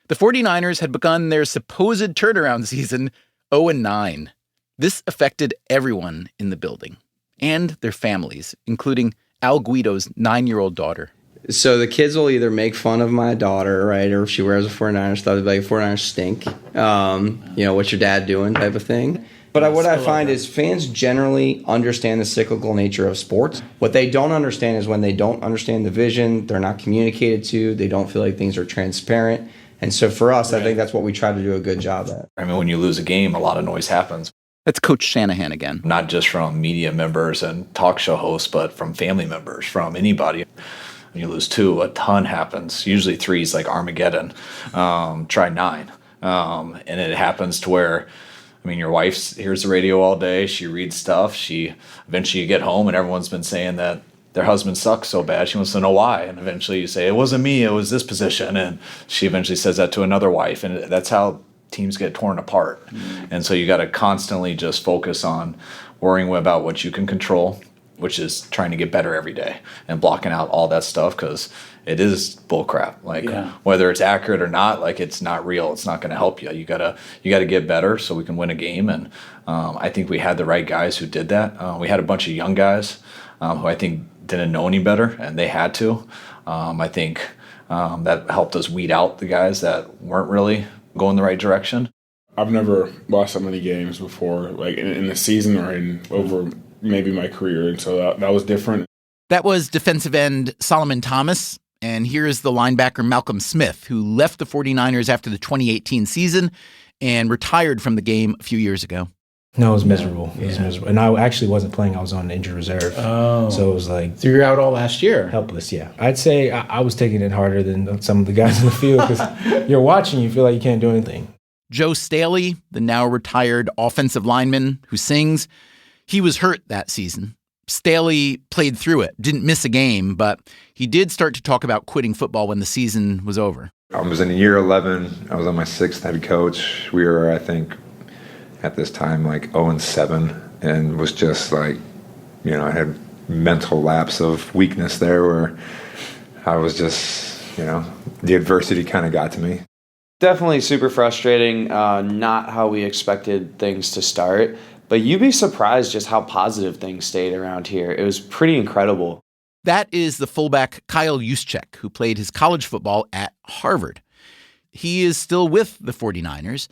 The 49ers had begun their supposed turnaround season 0-9. This affected everyone in the building and their families, including Al Guido's 9-year-old daughter. So the kids will either make fun of my daughter, right, or if she wears a 49ers stuff, they'll be like, 49ers stink. What's your dad doing type of thing. But what I find is fans generally understand the cyclical nature of sports. What they don't understand is when they don't understand the vision, they're not communicated to, they don't feel like things are transparent. And so for us, I think that's what we try to do a good job at. I mean, when you lose a game, a lot of noise happens. That's Coach Shanahan again. Not just from media members and talk show hosts, but from family members, from anybody. When you lose 2, a ton happens. Usually 3 is like Armageddon. Try 9. And it happens to where, I mean, your wife hears the radio all day. She reads stuff. Eventually you get home and everyone's been saying that their husband sucks so bad. She wants to know why. And eventually you say, it wasn't me, it was this position. And she eventually says that to another wife. And that's how teams get torn apart. And so you got to constantly just focus on worrying about what you can control, which is trying to get better every day and blocking out all that stuff, because it is bullcrap. Whether it's accurate or not, it's not real. It's not going to help you. You gotta get better so we can win a game. And I think we had the right guys who did that. We had a bunch of young guys who I think didn't know any better, and they had to. I think that helped us weed out the guys that weren't really going the right direction. I've never lost so many games before, in the season or in over maybe my career, and so that was different. That was defensive end Solomon Thomas, and here's the linebacker Malcolm Smith, who left the 49ers after the 2018 season and retired from the game a few years ago. No, it was miserable. It was miserable. And I actually wasn't playing. I was on injured reserve. Oh. So it was like... So you're out all last year? Helpless, yeah. I'd say I was taking it harder than some of the guys in the field, because you're watching, you feel like you can't do anything. Joe Staley, the now retired offensive lineman who sings, he was hurt that season. Staley played through it, didn't miss a game, but he did start to talk about quitting football when the season was over. I was in year 11. I was on my 6th head coach. We were, I think, at this time, 0-7, and was just I had mental lapse of weakness there where I was just, the adversity kind of got to me. Definitely super frustrating, not how we expected things to start, but you'd be surprised just how positive things stayed around here. It was pretty incredible. That is the fullback Kyle Juszczyk, who played his college football at Harvard. He is still with the 49ers,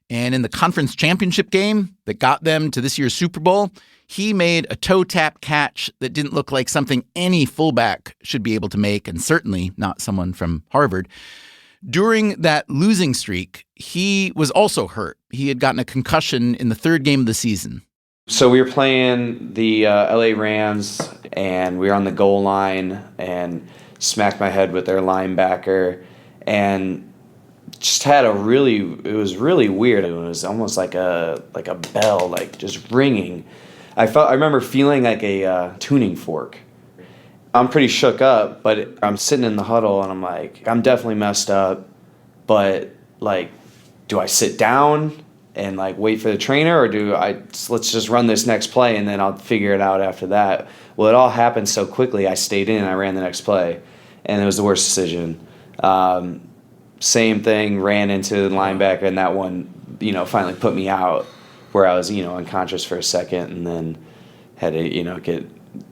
and in the conference championship game that got them to this year's Super Bowl, he made a toe-tap catch that didn't look like something any fullback should be able to make, and certainly not someone from Harvard. During that losing streak, he was also hurt. He had gotten a concussion in the 3rd game of the season. So we were playing the LA Rams, and we were on the goal line and smacked my head with their linebacker, and just had it was really weird. It was almost like a bell, just ringing. I remember feeling like a tuning fork. I'm pretty shook up, but I'm sitting in the huddle and I'm like, I'm definitely messed up, but do I sit down and wait for the trainer, or let's just run this next play and then I'll figure it out after that. Well, it all happened so quickly. I stayed in and I ran the next play, and it was the worst decision. same thing, ran into the linebacker, and that one, finally put me out where I was, unconscious for a second, and then had to, get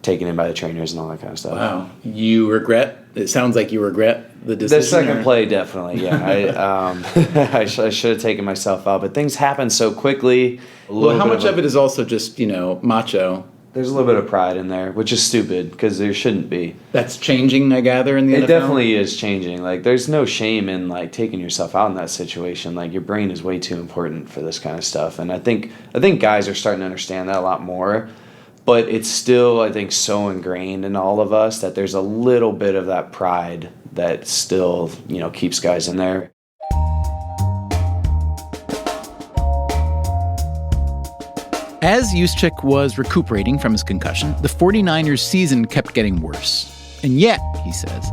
taken in by the trainers and all that kind of stuff. Wow. You regret? It sounds like you regret the decision. The second play, definitely, yeah. I should have taken myself out, but things happen so quickly. Well, how much of it is also just, macho? There's a little bit of pride in there, which is stupid because there shouldn't be. That's changing, I gather, in the NFL? It definitely is changing. Like, there's no shame in, like, taking yourself out in that situation. Like, your brain is way too important for this kind of stuff. And I think guys are starting to understand that a lot more. But it's still, I think, so ingrained in all of us that there's a little bit of that pride that still, keeps guys in there. As Juszczyk was recuperating from his concussion, the 49ers' season kept getting worse. And yet, he says,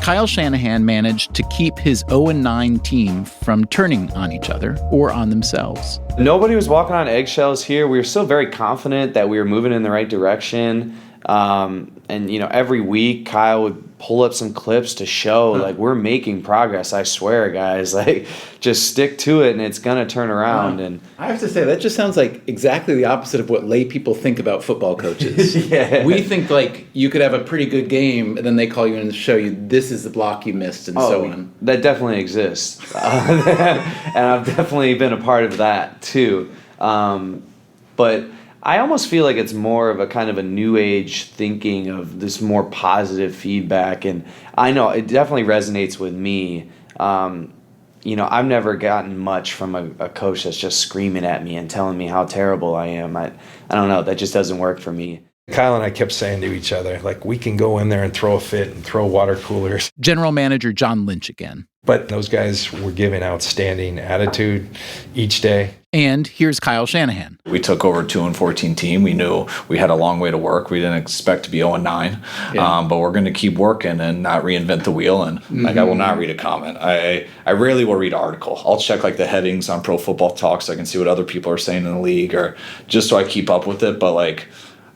Kyle Shanahan managed to keep his 0-9 team from turning on each other or on themselves. Nobody was walking on eggshells here. We were still very confident that we were moving in the right direction. And every week Kyle would pull up some clips to show like we're making progress. I swear, guys, like just stick to it and it's gonna turn around. And I have to say that just sounds like exactly the opposite of what lay people think about football coaches. Yeah. We think like you could have a pretty good game and then they call you and show you this is the block you missed and so on. That definitely exists, and I've definitely been a part of that too. But I almost feel like it's more of a kind of a new age thinking of this more positive feedback. And I know it definitely resonates with me. I've never gotten much from a coach that's just screaming at me and telling me how terrible I am. I don't know. That just doesn't work for me. Kyle and I kept saying to each other, like, we can go in there and throw a fit and throw water coolers. General Manager John Lynch again. But those guys were giving outstanding attitude each day. And here's Kyle Shanahan. We took over a 2-14 team. We knew we had a long way to work. We didn't expect to be 0-9, but we're going to keep working and not reinvent the wheel. And I will not read a comment. I rarely will read an article. I'll check like the headings on Pro Football Talk so I can see what other people are saying in the league, or just so I keep up with it. But like,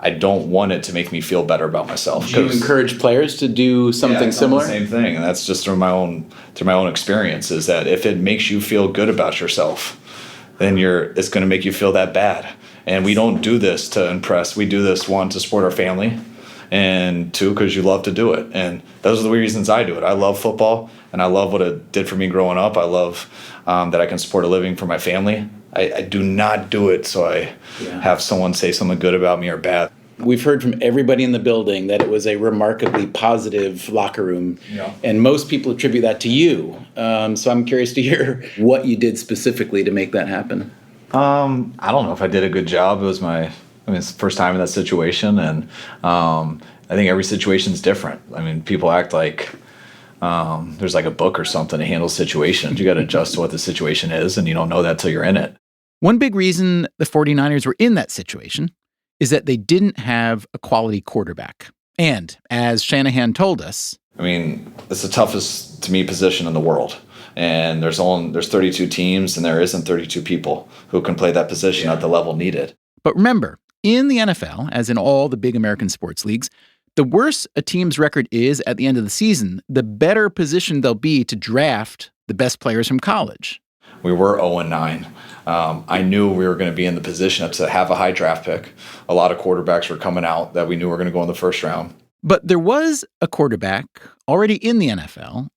I don't want it to make me feel better about myself. Do you encourage players to do something similar? The same thing, and that's just through my own experience. Is that if it makes you feel good about yourself, then it's going to make you feel that bad. And we don't do this to impress. We do this, one, to support our family, and two, because you love to do it. And those are the reasons I do it. I love football, and I love what it did for me growing up. I love that I can support a living for my family. I do not do it so I have someone say something good about me or bad. We've heard from everybody in the building that it was a remarkably positive locker room, and most people attribute that to you. So I'm curious to hear what you did specifically to make that happen. I don't know if I did a good job. It's the first time in that situation, and I think every situation is different. I mean, people act like there's like a book or something to handle situations. You got to adjust to what the situation is, and you don't know that till you're in it. One big reason the 49ers were in that situation is that they didn't have a quality quarterback. And as Shanahan told us, it's the toughest, to me, position in the world. And there's 32 teams, and there isn't 32 people who can play that position at the level needed. But remember, in the NFL, as in all the big American sports leagues, the worse a team's record is at the end of the season, the better positioned they'll be to draft the best players from college. We were 0-9. I knew we were going to be in the position to have a high draft pick. A lot of quarterbacks were coming out that we knew were going to go in the first round. But there was a quarterback already in the NFL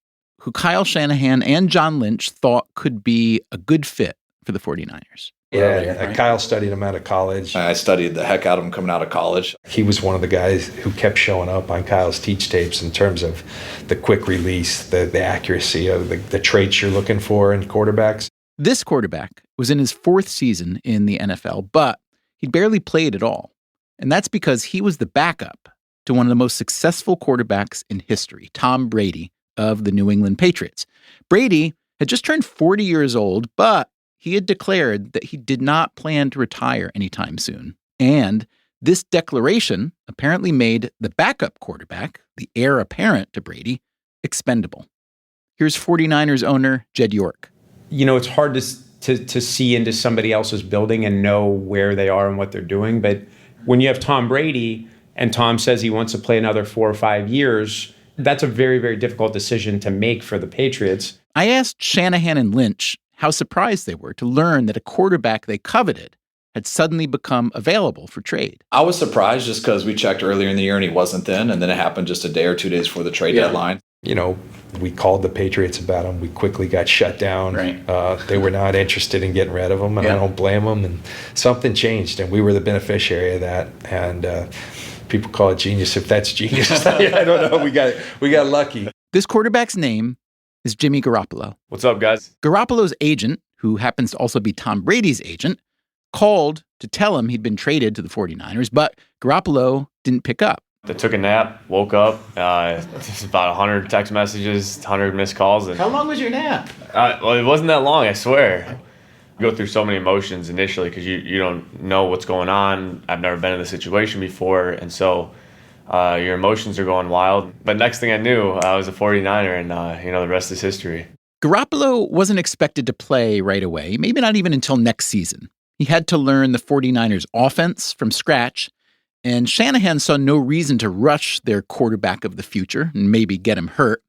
who Kyle Shanahan and John Lynch thought could be a good fit for the 49ers. Yeah, Kyle studied him out of college. I studied the heck out of him coming out of college. He was one of the guys who kept showing up on Kyle's teach tapes in terms of the quick release, the accuracy of the traits you're looking for in quarterbacks. This quarterback was in his fourth season in the NFL, but he'd barely played at all. And that's because he was the backup to one of the most successful quarterbacks in history, Tom Brady of the New England Patriots. Brady had just turned 40 years old, but he had declared that he did not plan to retire anytime soon. And this declaration apparently made the backup quarterback, the heir apparent to Brady, expendable. Here's 49ers owner Jed York. It's hard to see into somebody else's building and know where they are and what they're doing. But when you have Tom Brady and Tom says he wants to play another 4 or 5 years, that's a very, very difficult decision to make for the Patriots. I asked Shanahan and Lynch how surprised they were to learn that a quarterback they coveted had suddenly become available for trade. I was surprised just because we checked earlier in the year and he wasn't then, and then it happened just a day or 2 days before the trade deadline. You know, we called the Patriots about him. We quickly got shut down. Right. They were not interested in getting rid of him, and I don't blame them. And something changed, and we were the beneficiary of that. And people call it genius if that's genius. I don't know. We got lucky. This quarterback's name is Jimmy Garoppolo. What's up, guys? Garoppolo's agent, who happens to also be Tom Brady's agent, called to tell him he'd been traded to the 49ers, but Garoppolo didn't pick up. I took a nap, woke up, about 100 text messages, 100 missed calls. And, How long was your nap? well, it wasn't that long, I swear. You go through so many emotions initially because you don't know what's going on. I've never been in this situation before, and so your emotions are going wild. But next thing I knew, I was a 49er, and the rest is history. Garoppolo wasn't expected to play right away, maybe not even until next season. He had to learn the 49ers offense from scratch, and Shanahan saw no reason to rush their quarterback of the future and maybe get him hurt.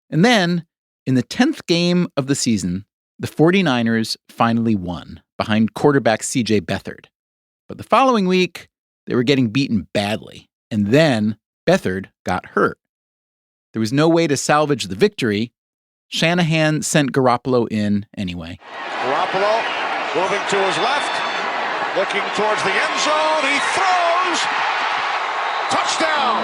And then, in the 10th game of the season, the 49ers finally won behind quarterback C.J. Beathard. But the following week, they were getting beaten badly, and then Beathard got hurt. There was no way to salvage the victory. Shanahan sent Garoppolo in anyway. Garoppolo moving to his left, looking towards the end zone. He throws. Touchdown.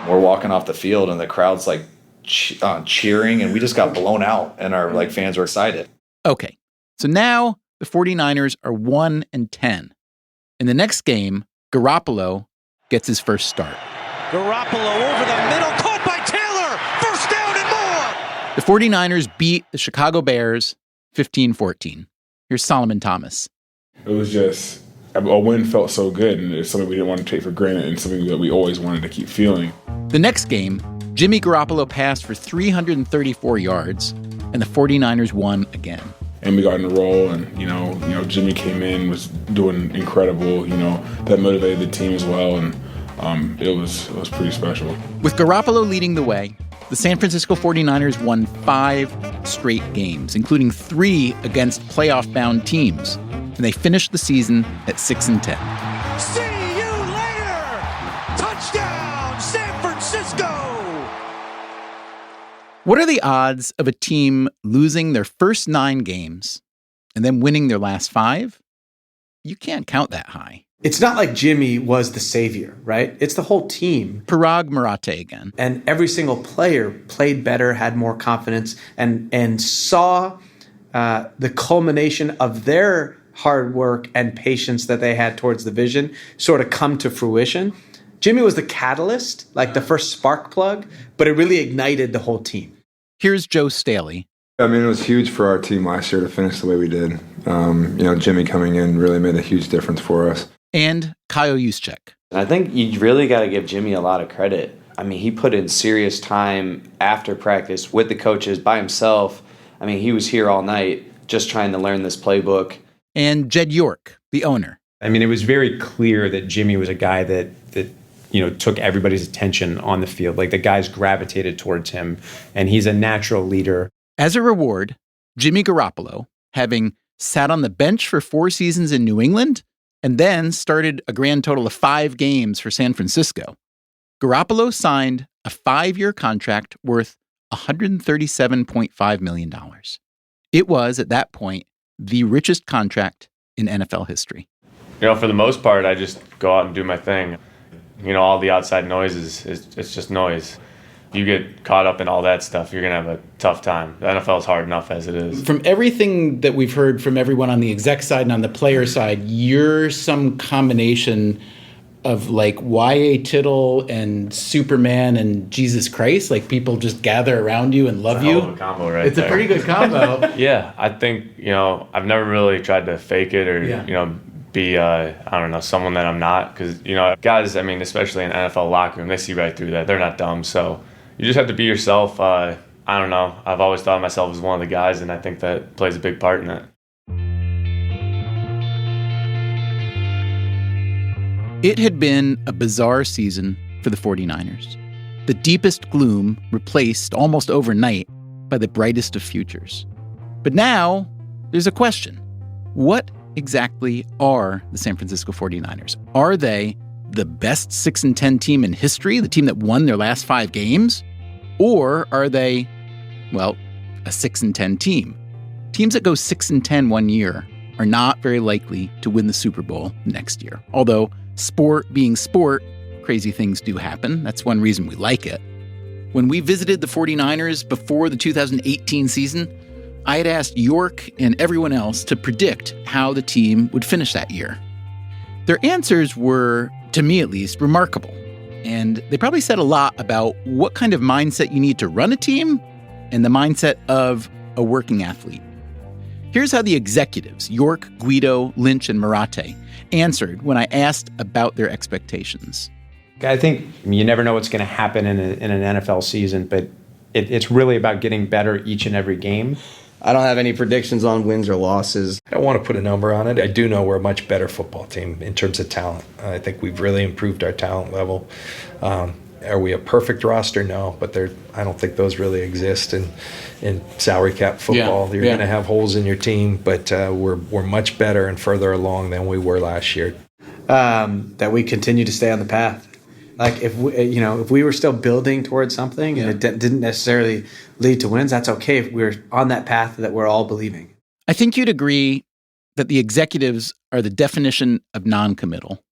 We're walking off the field and the crowd's like cheering, and we just got blown out, and our fans were excited. Okay, so now the 49ers are 1-10. In the next game, Garoppolo gets his first start. Garoppolo over the middle, caught by Taylor. First down and more. The 49ers beat the Chicago Bears 15-14. Here's Solomon Thomas. It was just, a win felt so good, and it's something we didn't want to take for granted and something that we always wanted to keep feeling. The next game, Jimmy Garoppolo passed for 334 yards, and the 49ers won again. And we got in a roll, and Jimmy came in, was doing incredible. That motivated the team as well, and it was pretty special. With Garoppolo leading the way, the San Francisco 49ers won 5 straight games, including 3 against playoff-bound teams, and they finished the season at 6-10. See you later. Touchdown, San Francisco. What are the odds of a team losing their first 9 games and then winning their last 5? You can't count that high. It's not like Jimmy was the savior, right? It's the whole team. Parag Marathe again. And every single player played better, had more confidence, and saw the culmination of their hard work and patience that they had towards the vision sort of come to fruition. Jimmy was the catalyst, like the first spark plug, but it really ignited the whole team. Here's Joe Staley. I mean, it was huge for our team last year to finish the way we did. Jimmy coming in really made a huge difference for us. And Kyle Juszczyk. I think you really got to give Jimmy a lot of credit. I mean, he put in serious time after practice with the coaches by himself. I mean, he was here all night just trying to learn this playbook. And Jed York, the owner. I mean, it was very clear that Jimmy was a guy that took everybody's attention on the field. Like, the guys gravitated towards him, and he's a natural leader. As a reward, Jimmy Garoppolo, having sat on the bench for 4 seasons in New England and then started a grand total of 5 games for San Francisco, Garoppolo signed a 5-year contract worth $137.5 million. It was, at that point, the richest contract in NFL history. For the most part, I just go out and do my thing. All the outside noise it's just noise. You get caught up in all that stuff, you're going to have a tough time. The NFL is hard enough as it is. From everything that we've heard from everyone on the exec side and on the player side, you're some combination of like Y.A. Tittle and Superman and Jesus Christ. Like, people just gather around you and love you. It's a hell of a combo right It's there. a pretty good combo. Yeah, I think, I've never really tried to fake it or, be, someone that I'm not. Because, guys, especially in NFL locker room, they see right through that. They're not dumb, so you just have to be yourself. I don't know. I've always thought of myself as one of the guys, and I think that plays a big part in it. It had been a bizarre season for the 49ers. The deepest gloom replaced almost overnight by the brightest of futures. But now, there's a question. What exactly are the San Francisco 49ers? Are they the best 6-10 team in history, the team that won their last 5 games? Or are they, well, a 6-10 team? Teams that go 6-10 one year are not very likely to win the Super Bowl next year. Although, sport being sport, crazy things do happen. That's one reason we like it. When we visited the 49ers before the 2018 season, I had asked York and everyone else to predict how the team would finish that year. Their answers were, to me at least, remarkable. And they probably said a lot about what kind of mindset you need to run a team and the mindset of a working athlete. Here's how the executives, York, Guido, Lynch, and Marate, answered when I asked about their expectations. I think you never know what's going to happen in an NFL season, but it's really about getting better each and every game. I don't have any predictions on wins or losses. I don't want to put a number on it. I do know we're a much better football team in terms of talent. I think we've really improved our talent level. Are we a perfect roster? No, but I don't think those really exist in salary cap football. You're going to have holes in your team, but we're much better and further along than we were last year. That we continue to stay on the path. Like if we were still building towards something and it didn't necessarily lead to wins, that's okay if we're on that path that we're all believing. I think you'd agree that the executives are the definition of non-committal.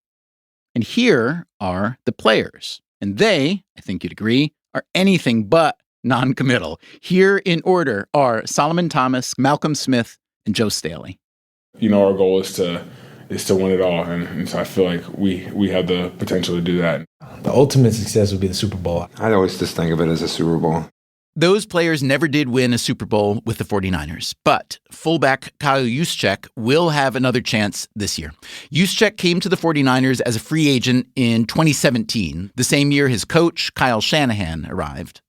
And here are the players. And they, I think you'd agree, are anything but non-committal. Here in order are Solomon Thomas, Malcolm Smith, and Joe Staley. Our goal is to win it all, and so I feel like we have the potential to do that. The ultimate success would be the Super Bowl. I'd always just think of it as a Super Bowl. Those players never did win a Super Bowl with the 49ers, but fullback Kyle Juszczyk will have another chance this year. Juszczyk came to the 49ers as a free agent in 2017, the same year his coach, Kyle Shanahan, arrived.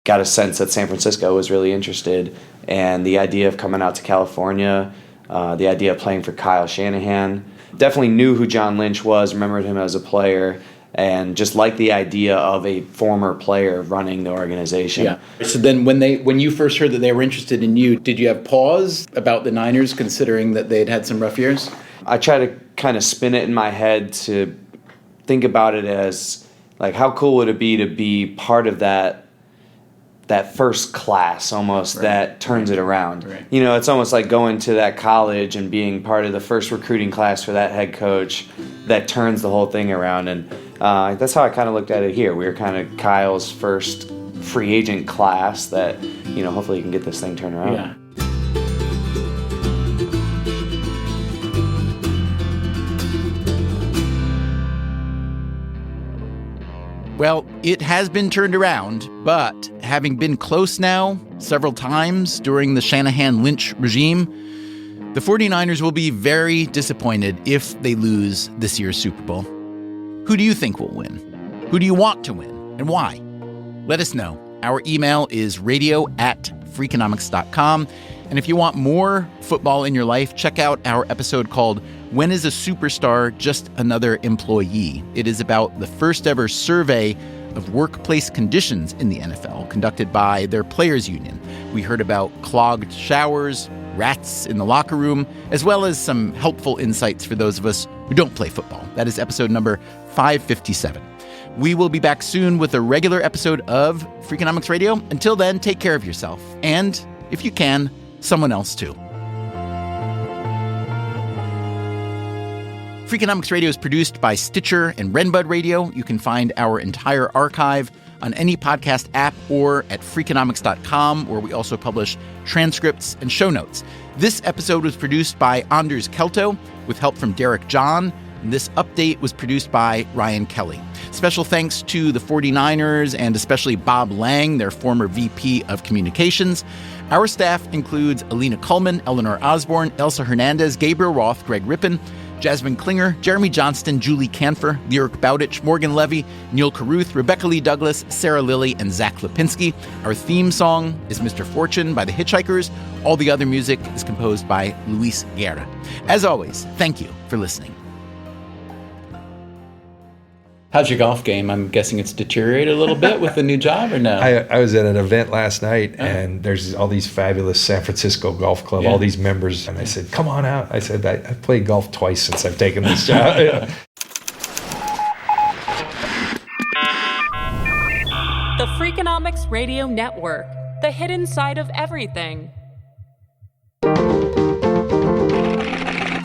Got a sense that San Francisco was really interested, and the idea of coming out to California, the idea of playing for Kyle Shanahan. Definitely knew who John Lynch was, remembered him as a player, and just liked the idea of a former player running the organization. Yeah. So then when you first heard that they were interested in you, did you have pause about the Niners considering that they'd had some rough years? I try to kind of spin it in my head to think about it as, like, how cool would it be to be part of that first class almost that turns it around. Right. It's almost like going to that college and being part of the first recruiting class for that head coach that turns the whole thing around. And that's how I kind of looked at it here. We were kind of Kyle's first free agent class that, hopefully you can get this thing turned around. Yeah. Well, it has been turned around, but having been close now several times during the Shanahan-Lynch regime, the 49ers will be very disappointed if they lose this year's Super Bowl. Who do you think will win? Who do you want to win, and why? Let us know. Our email is radio@freakonomics.com. And if you want more football in your life, check out our episode called When is a Superstar Just Another Employee? It is about the first ever survey of workplace conditions in the NFL conducted by their players union. We heard about clogged showers, rats in the locker room, as well as some helpful insights for those of us who don't play football. That is episode number 557. We will be back soon with a regular episode of Freakonomics Radio. Until then, take care of yourself. And if you can, someone else too. Freakonomics Radio is produced by Stitcher and Renbud Radio. You can find our entire archive on any podcast app or at Freakonomics.com, where we also publish transcripts and show notes. This episode was produced by Anders Kelto with help from Derek John, and this update was produced by Ryan Kelly. Special thanks to the 49ers and especially Bob Lang, their former VP of Communications. Our staff includes Alina Kuhlman, Eleanor Osborne, Elsa Hernandez, Gabriel Roth, Greg Rippin, Jasmine Klinger, Jeremy Johnston, Julie Canfer, Lyric Bowditch, Morgan Levy, Neil Carruth, Rebecca Lee Douglas, Sarah Lilly, and Zach Lipinski. Our theme song is Mr. Fortune by the Hitchhikers. All the other music is composed by Luis Guerra. As always, thank you for listening. How's your golf game? I'm guessing it's deteriorated a little bit with the new job, or no? I was at an event last night, and there's all these fabulous San Francisco Golf Club, all these members, and I said, come on out. I said, I've played golf twice since I've taken this job. The Freakonomics Radio Network, the hidden side of everything.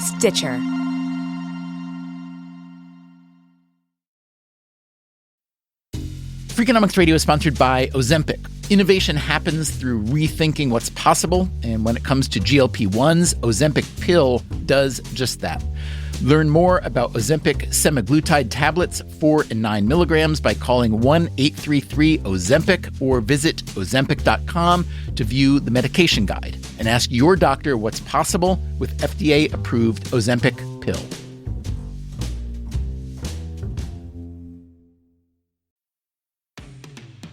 Stitcher. Freakonomics Radio is sponsored by Ozempic. Innovation happens through rethinking what's possible, and when it comes to GLP-1s, Ozempic pill does just that. Learn more about Ozempic semaglutide tablets, 4 and 9 milligrams, by calling 1-833-OZEMPIC or visit Ozempic.com to view the medication guide and ask your doctor what's possible with FDA-approved Ozempic pill.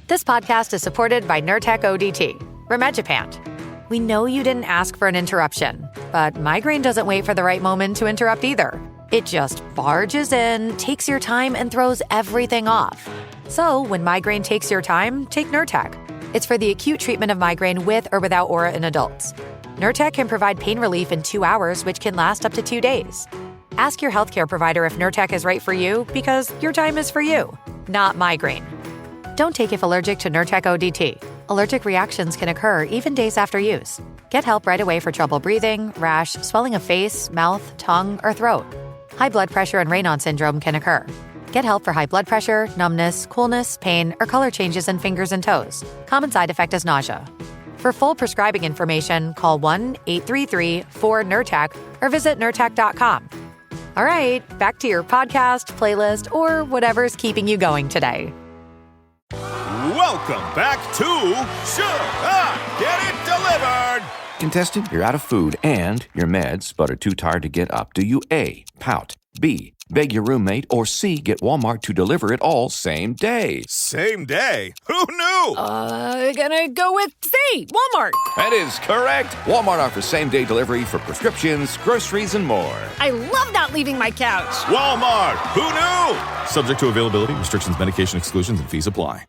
This podcast is supported by Nurtec ODT, Rimegepant. We know you didn't ask for an interruption, but migraine doesn't wait for the right moment to interrupt either. It just barges in, takes your time, and throws everything off. So when migraine takes your time, take Nurtec. It's for the acute treatment of migraine with or without aura in adults. Nurtec can provide pain relief in 2 hours, which can last up to 2 days. Ask your healthcare provider if Nurtec is right for you, because your time is for you, not migraine. Don't take if allergic to Nurtec ODT. Allergic reactions can occur even days after use. Get help right away for trouble breathing, rash, swelling of face, mouth, tongue, or throat. High blood pressure and Raynaud syndrome can occur. Get help for high blood pressure, numbness, coolness, pain, or color changes in fingers and toes. Common side effect is nausea. For full prescribing information, call 1-833-4-NURTEC or visit Nurtec.com. All right, back to your podcast, playlist, or whatever's keeping you going today. Welcome back to Should I Get It Delivered? Contestant, you're out of food and your meds, but are too tired to get up. Do you A, pout, B, beg your roommate, or C, get Walmart to deliver it all same day? Same day? Who knew? Gonna go with C, Walmart. That is correct. Walmart offers same-day delivery for prescriptions, groceries, and more. I love not leaving my couch. Walmart. Who knew? Subject to availability, restrictions, medication exclusions, and fees apply.